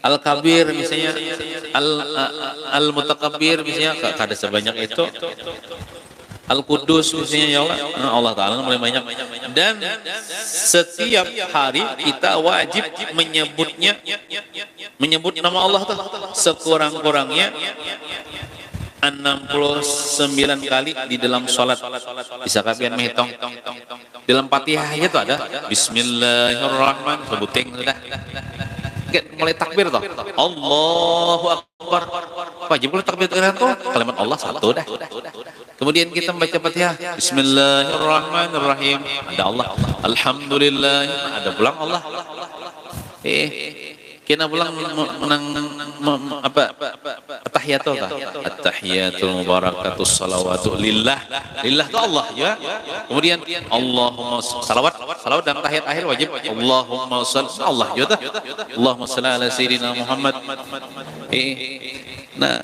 S1: Al-Kabir misalnya, Al-Mutakabbir misalnya, kada sebanyak itu. Al-Qudus misalnya, ya Allah Ta'ala paling banyak. Dan setiap hari kita wajib menyebut nama Allah tuh sekurang-kurangnya 69 kali di dalam sholat. Bisa kalian menghitung? Dalam Fatihah itu ada Bismillahirrahmanirrahim, sebuting sudah. Mulai takbir toh, Allahu Akbar, wajib mulai takbir itu kalimat Allah satu dah. Kemudian kita membaca Fatihah, Bismillahirrahmanirrahim, ada Allah. Alhamdulillah, ada pulang Allah. Kita pulang menang apa? At-tahiyatul ta. At-tahiyatul mubarakatus salawatu lillah. Lillah itu Allah ya. Kemudian Allahumma salawat dan tahiyat akhir wajib. Allahumma shalli Allah juga. Allahumma shalli ala sayyidina Muhammad. Nah,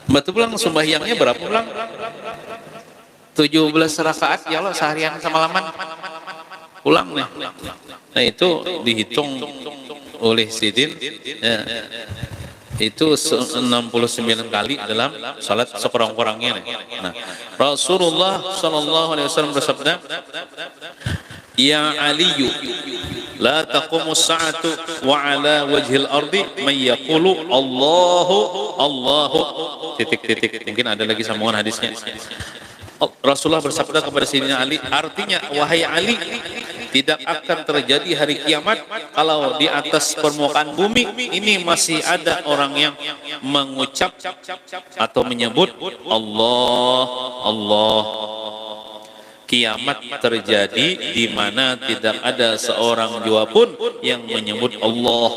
S1: betul pulang sembahyangnya berapa pulang? 17 rakaat ya Allah, seharian semalaman. Pulang nih. Nah, itu dihitung oleh Sidin ya, itu 69 kali dalam salat sekurang-kurangnya. Nah, Rasulullah sallallahu alaihi wasallam bersabda, ya Aliyu la taqumu sa'atu wa ala wajhil ardi man yaqulu Allahu titik. Mungkin ada lagi sambungan hadisnya. Rasulullah bersabda kepada Sayyidina Ali, artinya wahai Ali, tidak akan terjadi hari kiamat kalau di atas permukaan bumi ini masih ada orang yang mengucap atau menyebut Allah. Kiamat terjadi di mana tidak ada seorang jua pun yang menyebut Allah.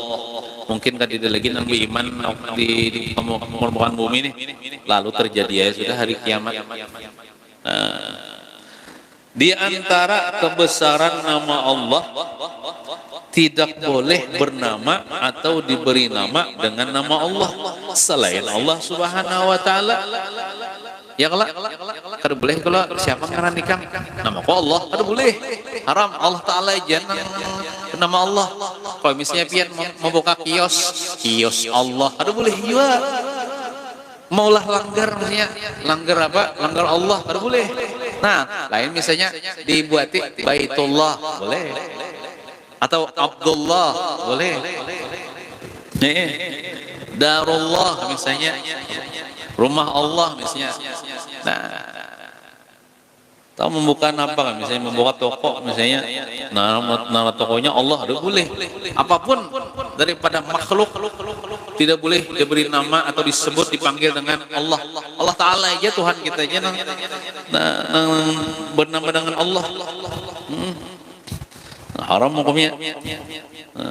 S1: Mungkin kan tidak lagi nanti iman di permukaan bumi ini, lalu terjadi ya sudah hari kiamat. Di antara kebesaran nama Allah, tidak boleh bernama atau diberi nama dengan nama Allah selain Allah Subhanahu wa taala. Ya kalau kada boleh kalau siapa ngaran nikah nama ko Allah, kada boleh. Haram, Allah taala aja nama Allah. Kalau misalnya pian membuka kios Allah, kada boleh juga. Maulah langgar misalnya, langgar apa? Langgar Allah, kada boleh. Nah, lain misalnya dibuati Baitullah, boleh. Atau Abdullah, boleh. Darullah misalnya, rumah Allah misalnya. Nah, tahu membuka apa kan? Misalnya membuka toko misalnya, nama tokonya Allah, ada boleh. Apapun daripada makhluk tidak boleh diberi nama atau disebut dipanggil dengan Allah. Allah Ta'ala aja Tuhan kita aja bernama dengan Allah. haram hukumnya.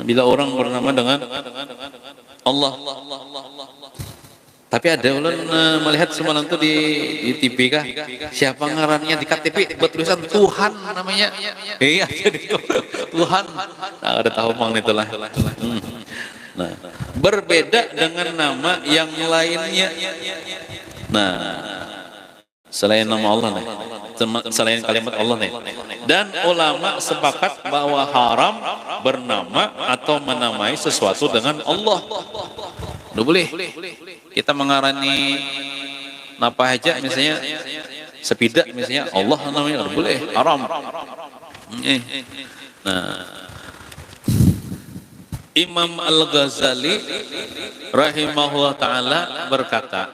S1: Bila orang bernama dengan Allah. Tapi ada ulun melihat semalam tuh di TV kah, siapa ngarannya di KTP bertulisan Tuhan namanya. Iya, jadi Tuhan. Nah, ada tahu mang itulah. Nah, berbeda dengan nama yang lainnya. Nah, selain nama Allah nih, selain kalimat Allah nih. Dan ulama sepakat bahwa haram bernama atau menamai sesuatu dengan Allah. Udah boleh. Kita mengarani apa aja misalnya sepida misalnya Allah namanya udah boleh, haram. Nah, Imam Al-Ghazali rahimahullah ta'ala berkata,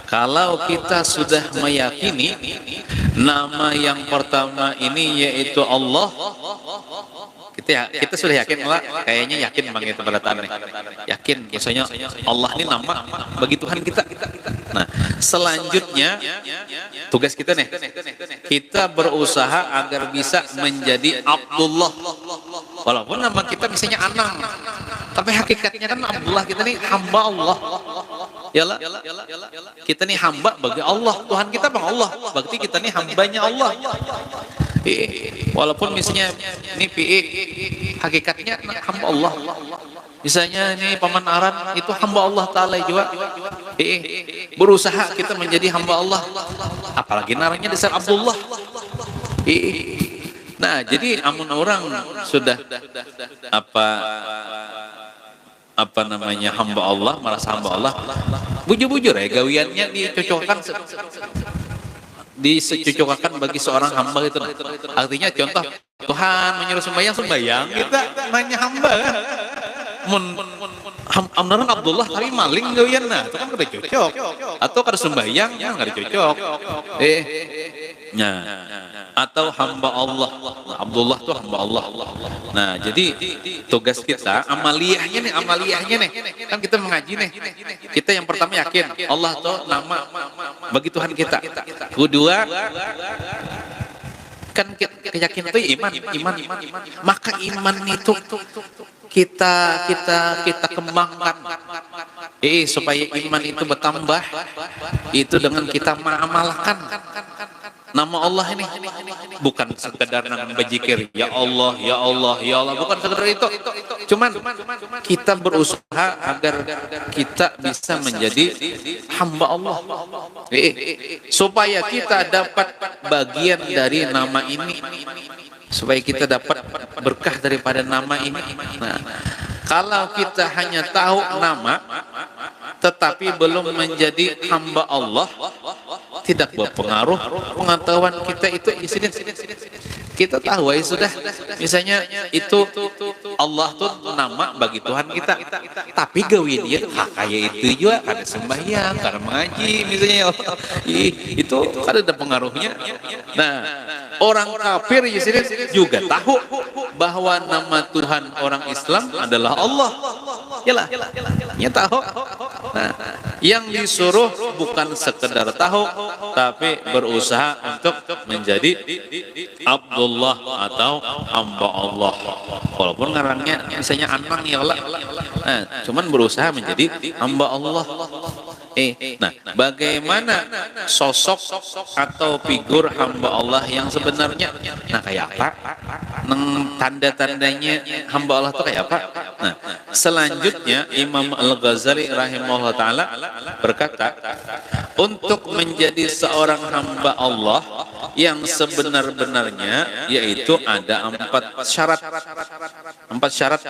S1: kalau kita sudah meyakini nama yang pertama ini yaitu Allah, kita sudah yakin lah, kayaknya yakin bang itu berdatangan yakin misalnya Allah ini nama bagi Tuhan kita. Nah, selanjutnya tugas kita nih, kita berusaha agar bisa menjadi Abdullah, walaupun nama kita misalnya Anang, tapi hakikatnya kan Abdullah, kita nih hamba Allah. Yalah, kita nih hamba bagi Allah, Tuhan kita bang Allah, berarti kita nih hambanya Allah. Walaupun misalnya ini PI hakikatnya hamba Allah, misalnya ini Paman Aran itu hamba Allah Ta'ala juga. Berusaha kita menjadi hamba Allah, apalagi namanya dasar Abdullah. Nah, jadi amun orang sudah apa namanya hamba Allah, merasa hamba Allah, bujur-bujur ya gawiannya dicocokkan bagi seorang hamba itu. Artinya contoh Tuhan menyuruh sembahyang kita nanya hamba kan. Amnaran Abdullah tapi maling gawian, nah itu kan kada cocok. Atau kada sembahyang kan kada cocok. Nah, atau hamba Allah. Nah, Abdullah tuh hamba Allah. Nah, jadi tugas kita amaliyahnya nih. Kan kita mengaji nih. Kita yang pertama yakin Allah tuh nama bagi Tuhan kita. Kedua, kan keyakinan itu iman. Maka iman itu kita kembangkan supaya iman itu bertambah itu dengan kita mengamalkan nama Allah ini, bukan sekedar nama berzikir ya Allah ya Allah ya Allah, bukan sekedar itu. Cuman kita berusaha agar kita bisa menjadi hamba Allah, supaya kita dapat bagian dari nama ini, supaya kita dapat berkah daripada nama ini. Nah, kalau kita hanya tahu nama tetapi belum menjadi hamba Allah, tidak berpengaruh pengetahuan kita itu di sini. Kita tahu ya sudah, misalnya itu Allah tuh nama bagi Tuhan kita, tapi gawe dia kayak itu juga kada sembahyang, kada mengaji misalnya, itu kada ada pengaruhnya. Nah, orang kafir di sini juga tahu bahwa nama Tuhan orang Islam adalah Allah. Yalah, ya tahu. Nah, yang disuruh bukan sekedar tahu, tapi berusaha untuk menjadi Abdullah atau hamba Allah. Walaupun ngarangnya misalnya Anang ya Allah. Nah, cuman berusaha menjadi hamba Allah. Nah, bagaimana sosok atau figur hamba Allah yang sebenarnya? Nah, kayak apa? Tanda-tandanya hamba Allah itu kayak apa? Nah, selanjutnya Imam Al-Ghazali rahimahullah ta'ala berkata, untuk menjadi seorang hamba Allah yang sebenar-benarnya yaitu ada 4 syarat. 4 syarat.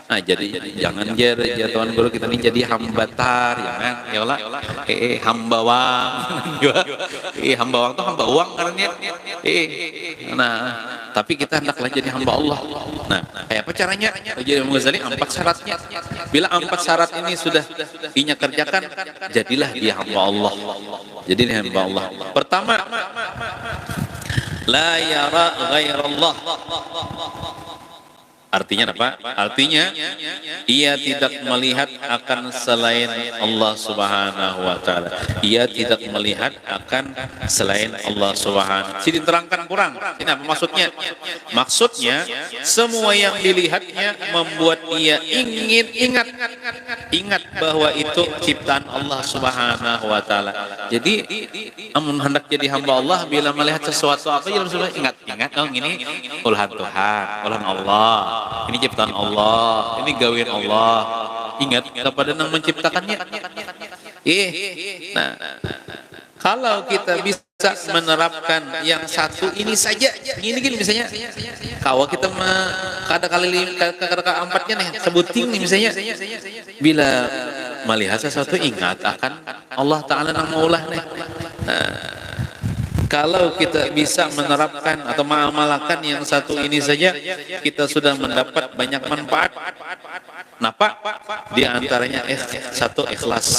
S1: Nah, jadi jangan jatuhan guru kita ini jadi hambatar ya kan? Ya Allah, hamba wang. Hamba wang tuh hamba uang karena nah, tapi kita hendaklah jadi hamba Allah. Nah, kayak apa caranya? Jadi Imam Ghazali 4 syaratnya. Bila 4 syarat ini sudah inya kerjakan, jadilah dia hamba Allah. Jadi dia hamba Allah. Pertama, la yara ghairallah. Artinya apa? Artinya ia tidak melihat akan selain Allah Subhanahu wa taala. Ia tidak melihat akan selain Allah Subhanahu. Jadi diterangkan kurang. Ini apa maksudnya? Maksudnya semua yang dilihatnya membuat ia ingin ingat bahwa itu ciptaan Allah Subhanahu wa taala. Jadi amun hendak jadi hamba Allah bila melihat sesuatu apa ya harus ingat oh ini ulah Tuhan, ulah Allah. Ini ciptaan Allah, ini gawean Allah. Ingat kepada yang menciptakannya. Nah, kalau kita bisa menerapkan yang satu ini saja, gini misalnya, kalau kita kada kali keempatnya nih, sebutin nih misalnya, bila melihat sesuatu ingat akan Allah Taala yang maulah nih. Nah, kalau kita bisa menerapkan atau mengamalkan yang satu ini saja, kita sudah mendapat banyak manfaat. Napa? Di antaranya satu ikhlas.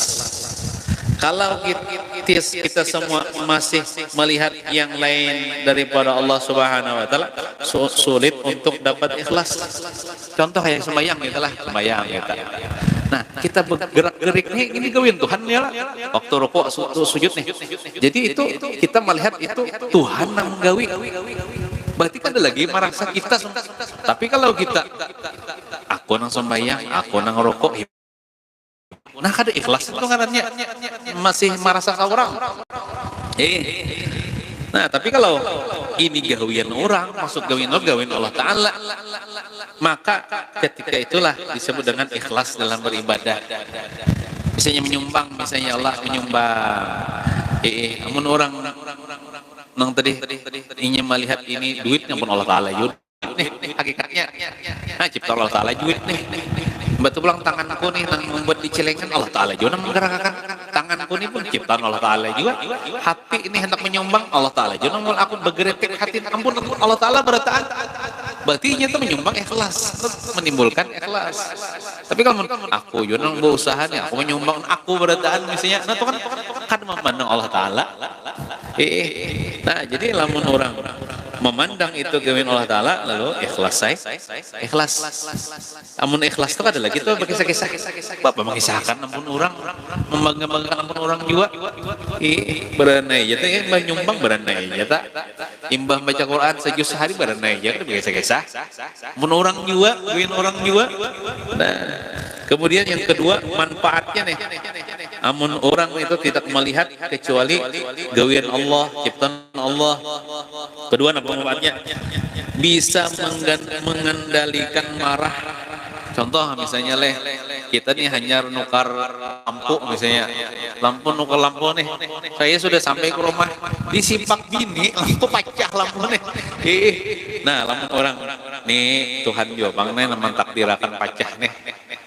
S1: Kalau kita semua masih melihat yang lain daripada Allah Subhanahu wa taala, sulit untuk dapat ikhlas. Contoh kayak sembahyang gitu lah, sembahyang gitu. Nah, kita bergerak-gerik nih, ini gawin Tuhan ya lah. Waktu rukuk, sujud nih. Jadi itu kita melihat itu Tuhan yang menggawi. Berarti kan ada lagi merasa kita. Tapi kalau kita aku nang sembahyang, aku nang rukuk, nah kada ikhlas itu ngarannya masih merasa seorang. Nah, tapi kalau ini gawian orang, maksud gawian Allah Ta'ala, maka ketika itulah disebut dengan ikhlas dalam beribadah. Misalnya menyumbang, misalnya Allah menyumbang. Amun orang nang tadi ingin melihat ini duitnya pun Allah Ta'ala yud. Nih hakikatnya. Nah, cipta Allah Ta'ala duit nih. Batu pulang tanganku nih yang membuat dicelengan Allah Ta'ala juga menggerakkan tanganku nih pun ciptaan Allah Ta'ala juga. Hati ini hendak menyumbang Allah Ta'ala juga mau aku bergeretik hati ampun Allah Ta'ala berataan. Berarti itu menyumbang ikhlas, menimbulkan ikhlas. Tapi kalau aku juga berusaha nih aku menyumbang aku berataan misalnya, nah itu kan memandang Allah Ta'ala. Nah jadi lamun orang memandang itu gawean Allah Ta'ala lalu ikhlas ikhlas. Amun ikhlas itu adalah gitu berkisah-kisah. Bapak mengisahkan ampun orang, membanggakan ampun orang juga. Beranai jata ya imbah nyumbang beranai jata. Imbah baca Quran sejus sehari beranai jata berkisah-kisah. Ampun orang juga, gawean orang juga. Nah, kemudian yang kedua manfaatnya nih. Amun orang itu tidak melihat kecuali gawean Allah, ciptaan Allah. Kedua apa manfaatnya? Bisa mengendalikan marah. Contoh misalnya kita nih hanya nukar lampu misalnya. Nukar lampu nih. Saya sudah sampai ke rumah disipak bini, lampu pecah lampu nih. Nah, lampu orang nih Tuhan juga bang nih naman takdirakan pecah nih.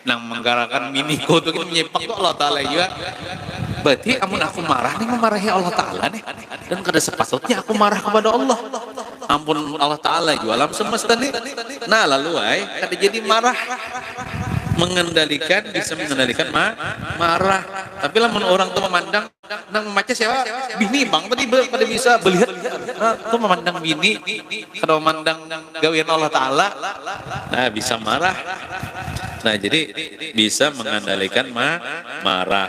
S1: Nang menggarakan miniku tuh kita menyipak tuh Allah Ta'ala juga. Berarti amun aku marah nih memarahi Allah Ta'ala nih. Dan kada sepatutnya aku marah kepada Allah. Ampun Allah Ta'ala juga alam semesta nih. Nah lalu kada jadi marah. Bisa mengendalikan marah. Tapi lamun orang tuh memandang nang membaca siapa? Bini bang tadi pada bisa melihat tuh memandang bini kada memandang gawean Allah Ta'ala. Nah bisa marah. Nah jadi bisa mengendalikan marah.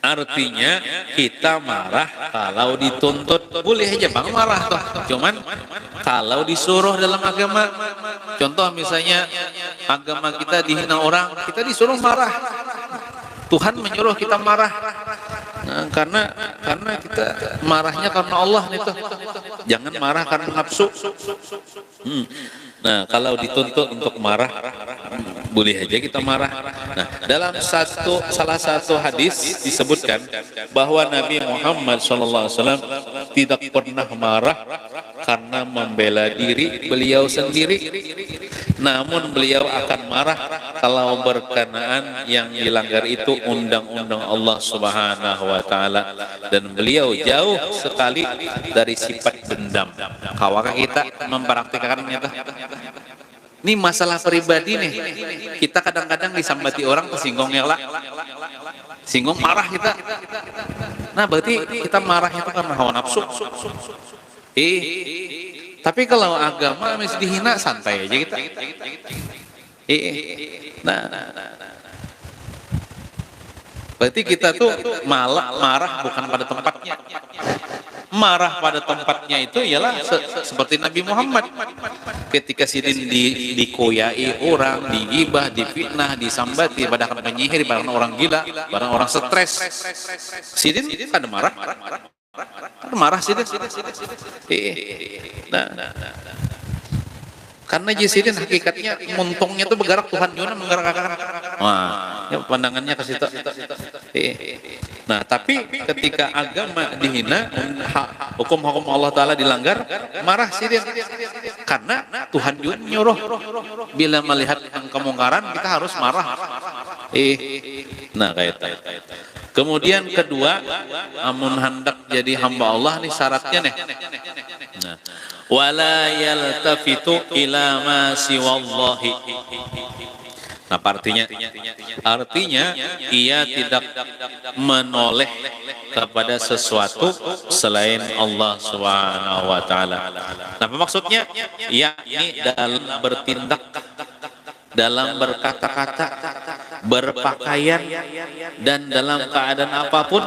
S1: Artinya kita marah kalau dituntut boleh aja bang marah toh. Cuman kalau disuruh dalam agama, contoh misalnya agama kita dihina orang, kita disuruh marah. Tuhan menyuruh kita marah. Nah, karena kita marahnya karena Allah itu. Jangan marah karena nafsu. Nah, kalau dituntut untuk marah, boleh aja kita marah. Nah, dalam salah satu hadis disebutkan bahwa Nabi Muhammad SAW tidak pernah marah karena membela diri beliau sendiri. Namun beliau akan marah kalau berkenaan yang dilanggar itu undang-undang Allah Subhanahu wa taala, dan beliau jauh sekali dari sifat dendam. Kawakah kita mempraktikkannya tuh? Ini masalah pribadi nih. Kita kadang-kadang disambati orang tersinggung ya lah. Singgung marah kita. Nah, berarti kita marah itu karena hawa nafsu. Tapi kalau agama mesti dihina santai aja kita. Nah, berarti kita tuh malah marah bukan pada tempatnya. Marah pada tempatnya itu ialah seperti Nabi Muhammad ketika sidin dikoyai orang, digibah, difitnah, disambati, bahkan penyihir, bahkan orang gila, bahkan orang stres. Sidin kada marah. Kada marah sidin. Nah. Karena jisidin hakikatnya muntungnya tuh bergerak, Tuhan juga menggerak-gerak. Wah, ya pandangannya ke situ. Nah, tapi ketika agama dihina, hukum-hukum Allah Ta'ala dilanggar, marah sidin. Karena Tuhan juga nyuruh, bila melihat kemungkaran, kita harus marah. Nah, kayak itu. Kemudian kedua, amun hendak jadi hamba Allah, nih syaratnya nih. Nah, wala yaltafitu ila ma siwallahi. Nah, artinya ia tidak menoleh kepada sesuatu selain Allah Subhanahu wa taala. Nah, apa maksudnya? Yakni dalam bertindak, dalam berkata-kata, berpakaian, dan dalam keadaan apapun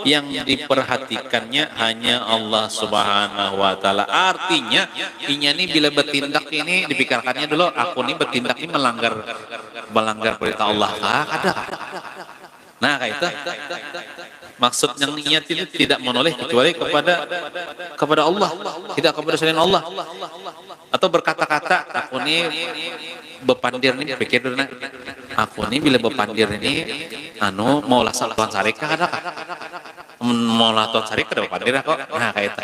S1: yang diperhatikannya hanya Allah Subhanahu wa taala. Artinya, ini bila bertindak ini dipikirkannya dulu, aku ini bertindak ini melanggar perintah Allah. Ada. Nah, kayak itu. Maksud yang niat itu tidak menoleh kecuali kepada Allah, tidak kepada selain Allah. Atau berkata-kata, aku ini bepandir ini, pikir dulu, aku ini bila bepandir ini, mau lah Tuhan Sarik ada kah? Mau lah Tuhan Sarik ada bepandir kok. Nah, kayak itu.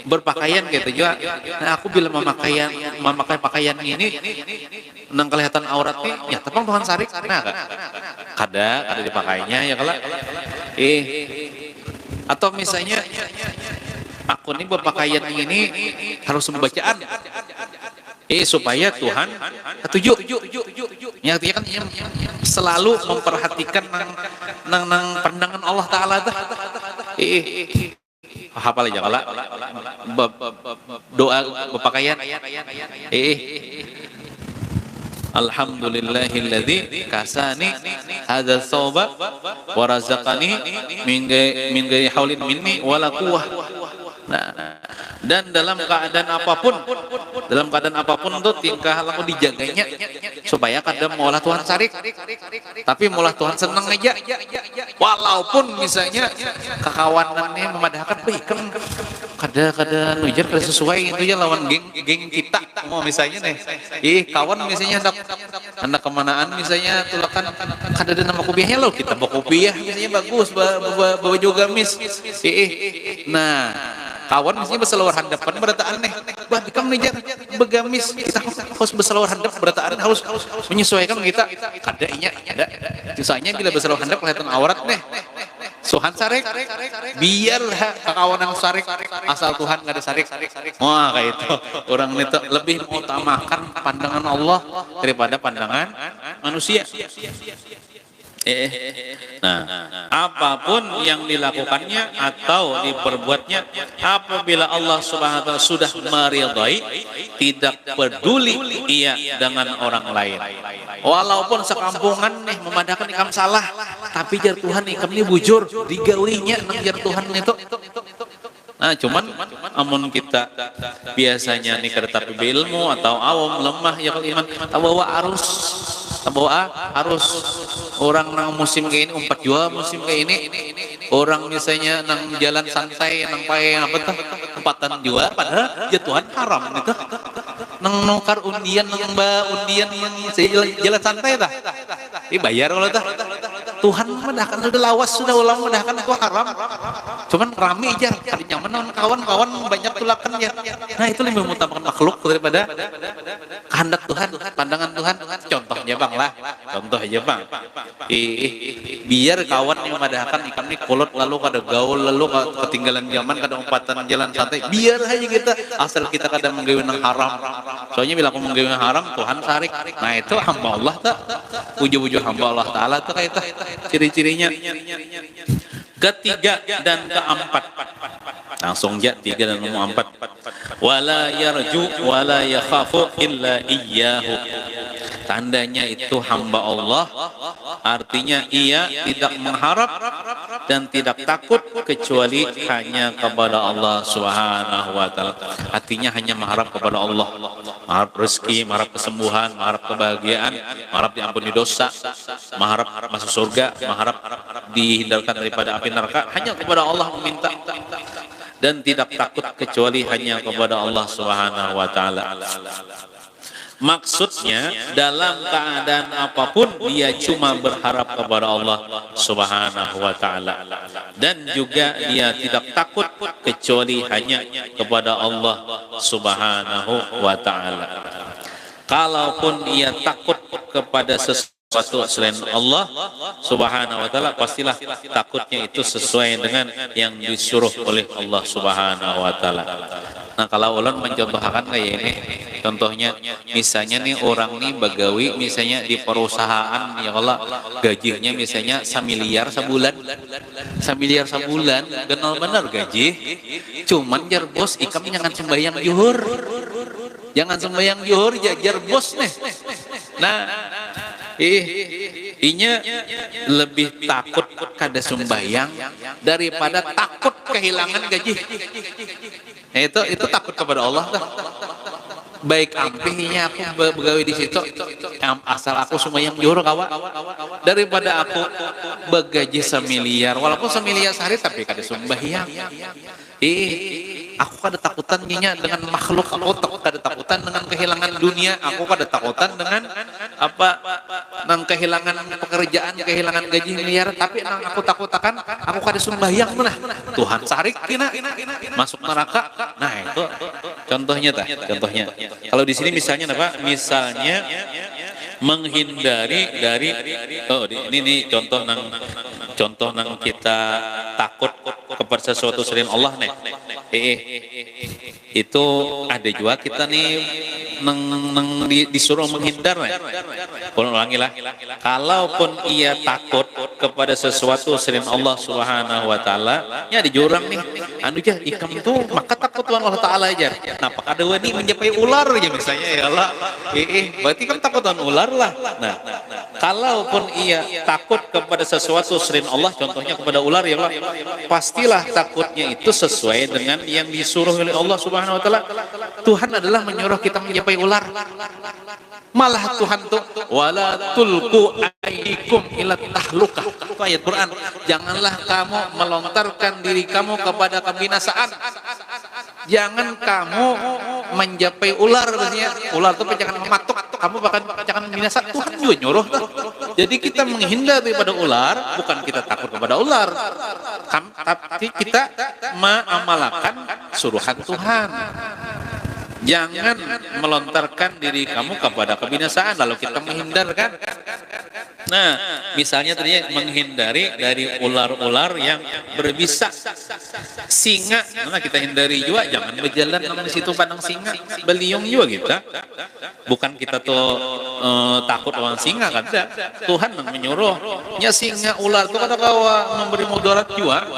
S1: Berpakaian gitu juga. Nah, aku bila memakai pakaian ini, nang kelihatan auratnya, ya tepang Tuhan Sarik. Nah, kada dipakainya ya kalau. Atau misalnya aku ini berpakaian ini harus membacaan. Supaya Tuhan setuju. Ya, artinya kan selalu memperhatikan nang pandangan Allah Ta'ala dah. Hafal aja kalau doa berpakaian. Alhamdulillahilladzi kasani hadza thawba wa razaqani min ghairi haulin minni wala quwwah. Nah, dan dalam keadaan apapun tuh tingkah laku dijaganya supaya kadang maulah Tuhan Sarik, tapi maulah Tuhan senang aja. Walaupun misalnya kekawanannya memadahkan, kan kada nujar kada sesuai itu ya lawan geng kita. Mau misalnya nih, kawan misalnya hendak kemanaan misalnya tulakan kada ada nama kopiahnya lo, kita bawa kopiah misalnya bagus, bawa juga gamis. Nah, kawan misalnya berselawar handapan berataan nih, bah bikam nih begamis, kita harus berselawar handap berataan, harus menyesuaikan kita. Ada inya, ada. Misalnya bila berselawar handap kelihatan aurat nih, Tuhan Sarik, biarlah kawan yang Sarik, asal Tuhan nggak ada Sarik. Wah, kayak itu. Orang itu lebih mengutamakan pandangan Allah daripada pandangan manusia. Nah, apapun yang dilakukannya atau diperbuatnya, apabila Allah Subhanahu wa taala sudah meridai, tidak peduli ia dengan orang lain. Walaupun sekampungan nih memadahkan ikam salah, tapi jar Tuhan ikam ini bujur, digawinya nang jar Tuhan itu. Nah, cuman amun kita biasanya nih kada tapi ilmu atau awam lemah ya iman, bawa arus orang nang musim kayak ini umpat jua musim kayak ini, orang misalnya nang jalan santai nang pakai apa tuh umpatan jua, padahal jatuhan haram gitu, nang nukar undian nang undian yang jalan santai dah dibayar kalau dah Tuhan medahkan sudah lawas, sudah ulang medahkan itu haram, cuman rame aja kada nyaman kawan-kawan banyak tulakan ya. Nah, itu lebih mengutamakan makhluk daripada kehendak Tuhan, pandangan Tuhan. Contohnya bang lah, contoh aja bang, biar kawan yang memadahkan ikan ini kolot lalu kada gaul lalu ketinggalan zaman kada umpatan jalan santai, biar aja kita asal kita kada menggawe nang haram. Soalnya bila aku menggawe haram Tuhan Sarik. Nah, itu hamba Allah tak, puji-puji hamba Allah Ta'ala tuh kayak itu ciri-cirinya. Ketiga dan keempat, Langsung ja 3 dan nomor 4. Wala yarju wala yakhafu illa iyyahu. Tandanya itu hamba Allah, artinya ia tidak mengharap dan tidak takut kecuali hanya kepada Allah Subhanahu wa taala. Artinya hanya mengharap kepada Allah. Mengharap rezeki, mengharap kesembuhan, mengharap kebahagiaan, mengharap diampuni dosa, mengharap masuk surga, mengharap dihindarkan daripada api neraka, hanya kepada Allah meminta. Dan tidak takut kecuali hanya kepada Allah Subhanahu wa taala. Maksudnya dalam keadaan apapun dia cuma berharap kepada Allah Subhanahu wa taala, dan juga dia tidak takut kecuali hanya kepada Allah Subhanahu wa taala. Kalaupun ia takut kepada sesuatu selain Allah Subhanahu wa taala, pastilah takutnya itu sesuai dengan yang disuruh oleh Allah Subhanahu wa taala. Nah, kalau ulun mencontohkan kayak ini, contohnya misalnya nih orang nih bagawi misalnya di perusahaan, ya Allah, gajinya misalnya 1 miliar sebulan, 1 miliar sebulan, kenal bener gaji, cuman jar bos ikam jangan sembahyang zuhur, jangan sembahyang zuhur, jar bos nih. Nah, inya lebih takut kada sembahyang daripada takut kehilangan gaji. Itu takut kepada Allah kan. Baik ampihnya aku begawe di situ, asal aku sembahyang zuhur kawa, daripada aku begaji 1 miliar, walaupun 1 miliar sehari tapi kada sembahyang. Aku kada takutan nya dengan makhluk, aku kada takutan dengan kehilangan dunia, aku kada takutan dengan nang kehilangan pekerjaan, kehilangan gaji miliar, tapi nang aku takutakan aku kada sembahyang mana Tuhan sarik tina masuk neraka. Nah, itu contohnya contohnya. Kalau di sini misalnya apa? Misalnya menghindari dari ini contoh nang kita takut kepada sesuatu selain Allah nih. Itu ada juga kita nih disuruh menghindar nih. Ulangi lah. Kalaupun ia takut kepada sesuatu selain Allah Subhanahu wa taala, ya di jurang nih. Anu jah ikam tuh maka takut Tuhan Allah taala aja. Nah, ada wani menjampai ular aja misalnya, ya Allah. Berarti kan takut Tuhan ular lah. Nah, kalaupun ia takut kepada sesuatu selain Allah, contohnya kepada ular, ya Allah, pastilah takutnya itu sesuai dengan yang disuruh oleh Allah Subhanahu wa taala. Tuhan adalah menyuruh kita menjampai ular. Malah Tuhan tuh wala tulqu aydikum ila tahlukah. Itu ayat Quran. Janganlah kamu melontarkan diri kamu kepada kebinasaan. Jangan kamu menjampai ular, maksudnya ular itu jangan mematuk, kamu bahkan jangan binasa. Tuhan juga nyuruh. Jadi kita menghindar daripada ular, bukan kita takut kepada ular, tapi kita mengamalkan suruhan Tuhan. Jangan melontarkan diri kamu kepada kebinasaan, lalu kita menghindarkan. Nah, misalnya tadi menghindari dari ular-ular yang berbisa. Singa, nah kita hindari juga, jangan berjalan di situ pandang singa, beliung juga kita. Bukan kita tuh takut lawan singa, kan? Tuhan yang menyuruh. Ya singa, ular itu kada kawa memberi mudarat juga,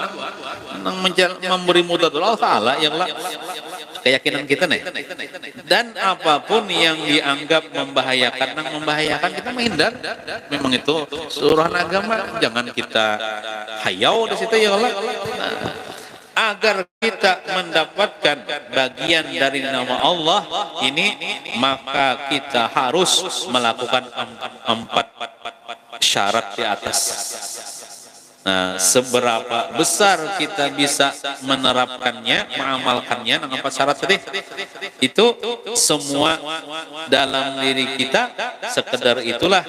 S1: memberi mudarat Allah Taala yang lah. Keyakinan kita nih. Dan apapun yang dianggap membahayakan, kita menghindar. Memang itu suruhan agama, jangan kita hayau di situ, ya Allah. Agar kita mendapatkan bagian dari nama Allah ini, maka kita harus melakukan 4 syarat di atas. Nah, seberapa besar kita bisa menerapkannya, mengamalkannya, dengan 4 syarat tadi, itu semua dalam diri kita. Sekedar itulah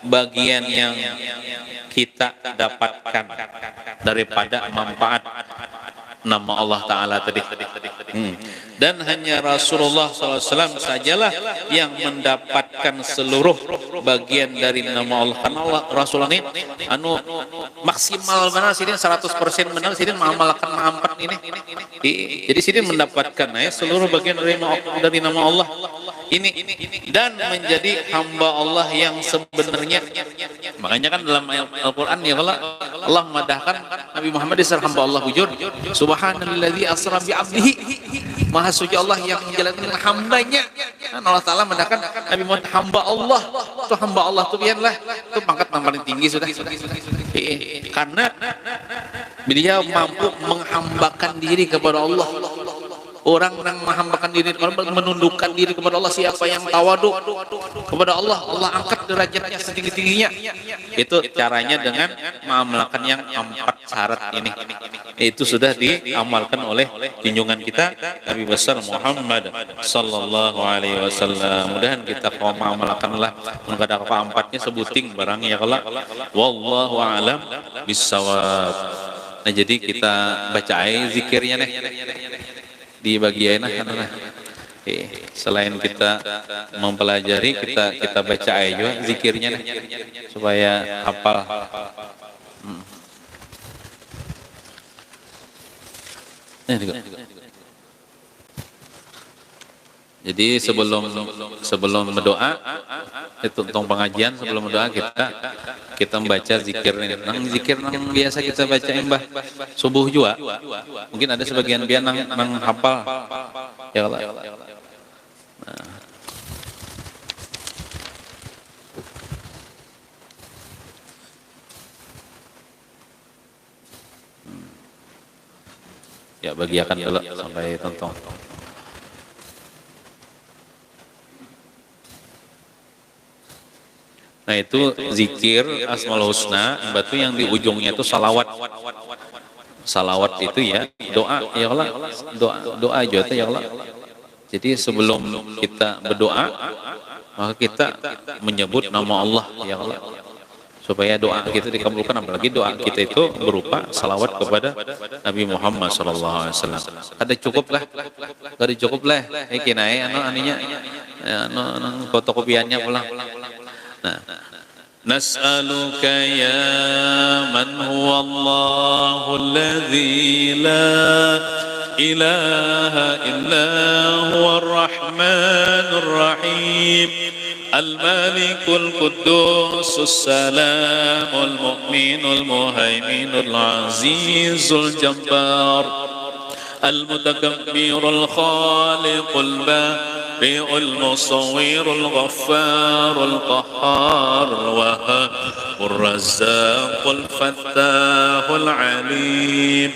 S1: bagian yang kita dapatkan daripada manfaat nama Allah Ta'ala tadi. Dan hanya Rasulullah SAW sajalah yang mendapatkan seluruh bagian dari nama Allah. Karena Allah, Rasulullah ini maksimal benar, sidin 100% benar, sidin mengamalkan mengampat ini. Jadi sidin mendapatkan seluruh bagian dari nama Allah ini, dan menjadi hamba Allah yang sebenarnya. Makanya kan dalam Al-Quran, ya Allah madahkan
S2: Nabi Muhammad dasar hamba Allah bujur. Subhanalladzi asra bi 'abdihi. Maha suci Allah yang menjalankan hambanya. Dan Allah Ta'ala menandakan Nabi Muhammad hamba Allah. Itu hamba Allah itu biarlah. Itu pangkat yang paling tinggi sudah. Karena beliau mampu menghambakan diri kepada Allah. Orang yang menghambakan diri, menundukkan diri kepada Allah. Siapa yang tawadu kepada Allah, Allah angkat derajatnya setinggi-tingginya. Itu caranya dengan mengamalkan yang 4 syarat ini. Itu sudah diamalkan oleh junjungan kita Nabi besar Muhammad sallallahu alaihi wasallam. Mudahan kita mau mengamalkanlah mengada apa 4-nya sebuting barang ya kelak. Wallahu a'lam bissawab. Nah, jadi kita baca aja zikirnya nih. Di bagian selain kita mempelajari, kita baca aja zikirnya nih supaya hafal. Jadi sebelum berdoa itu tentang pengajian, sebelum berdoa kita membaca zikir ini. Nang zikir nang biasa kita baca Mbah subuh juga. Mungkin ada sebagian biar nang hafal. Ya Allah. Nah. Ya bagiakan dulu sampai tonton. Nah itu zikir Asmaul Husna, batu yang di ujungnya itu salawat. Salawat itu ya doa, ya Allah, doa aja ya Allah. Jadi sebelum kita berdoa, maka kita menyebut nama Allah ya Allah, supaya doa kita dikabulkan. Apalagi doa kita itu berupa salawat kepada Nabi Muhammad SAW. Ada cukup lah, ada cukup lah. Kinai aninya, fotokopiannya pulang. Nah, nas'aluka ya man huwa Allahul ladzi la ilaha illa huwa ar-rahmanur rahim al-malikul quddusus salamul mu'minul muhaiminul azizul jabbar المتكبر الخالق البارئ المصور الغفار القهار الوهاب الرزاق الفتاح العليم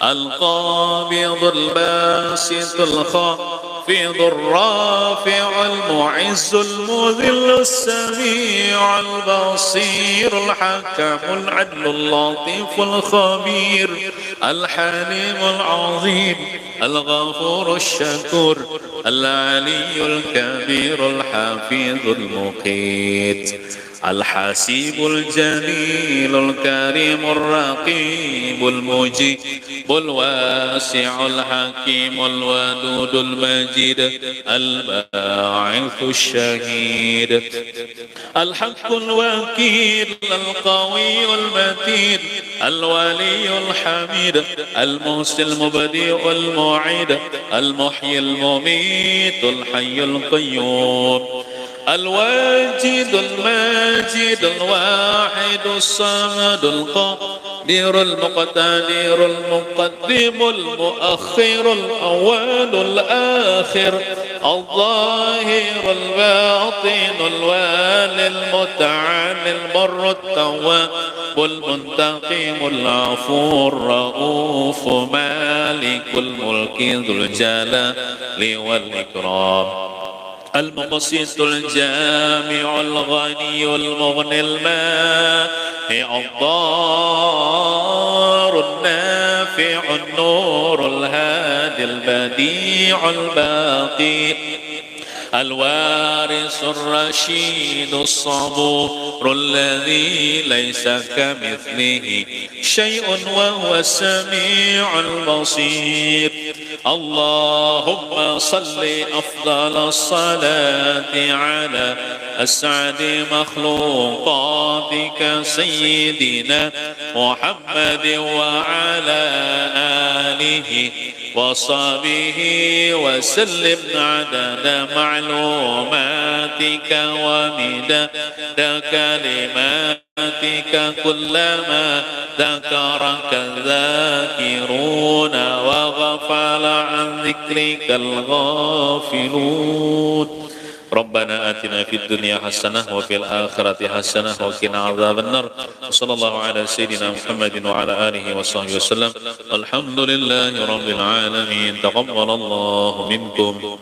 S2: القابض الباسط الخافض الرافع المعز المذل السميع البصير الحكم العدل اللطيف الخبير الحليم العظيم الغفور الشكور العلي الكبير الحفيظ المقيت الحسيب الجليل الكريم الرقيب المجيب الواسع الحكيم الودود المجيد الباعث الشهيد الحق الوكيل القوي المتين الولي الحميد المحسن المبدئ المعيد المحيي المميت الحي القيوم الواجد الماجد الواحد الصمد القادر المقتدر المقدم المؤخر الأول الآخر الظاهر الباطن الوالي المتعالي البر التواب المنتقم العفو الرؤوف مالك الملك ذو الجلال والإكرام المقسط الجامع الغني المغني المانع الضار النافع النور الهادي البديع الباقي الوارث الرشيد الصبور الذي ليس كمثله شيء وهو السميع البصير اللهم صل أفضل الصلاة على أسعد مخلوقاتك سيدنا محمد وعلى آله وصحبه وسلم عدد معلوماتك ومداد كلماتك
S1: كلما ذكرك الذاكرون وغفل عن ذكرك الغافلون ربنا آتنا في الدنيا حسنة وفي الآخرة حسنة وقنا عذاب النار صلى الله على سيدنا محمد وعلى آله وصحبه وسلم الحمد لله رب العالمين تقبل الله منكم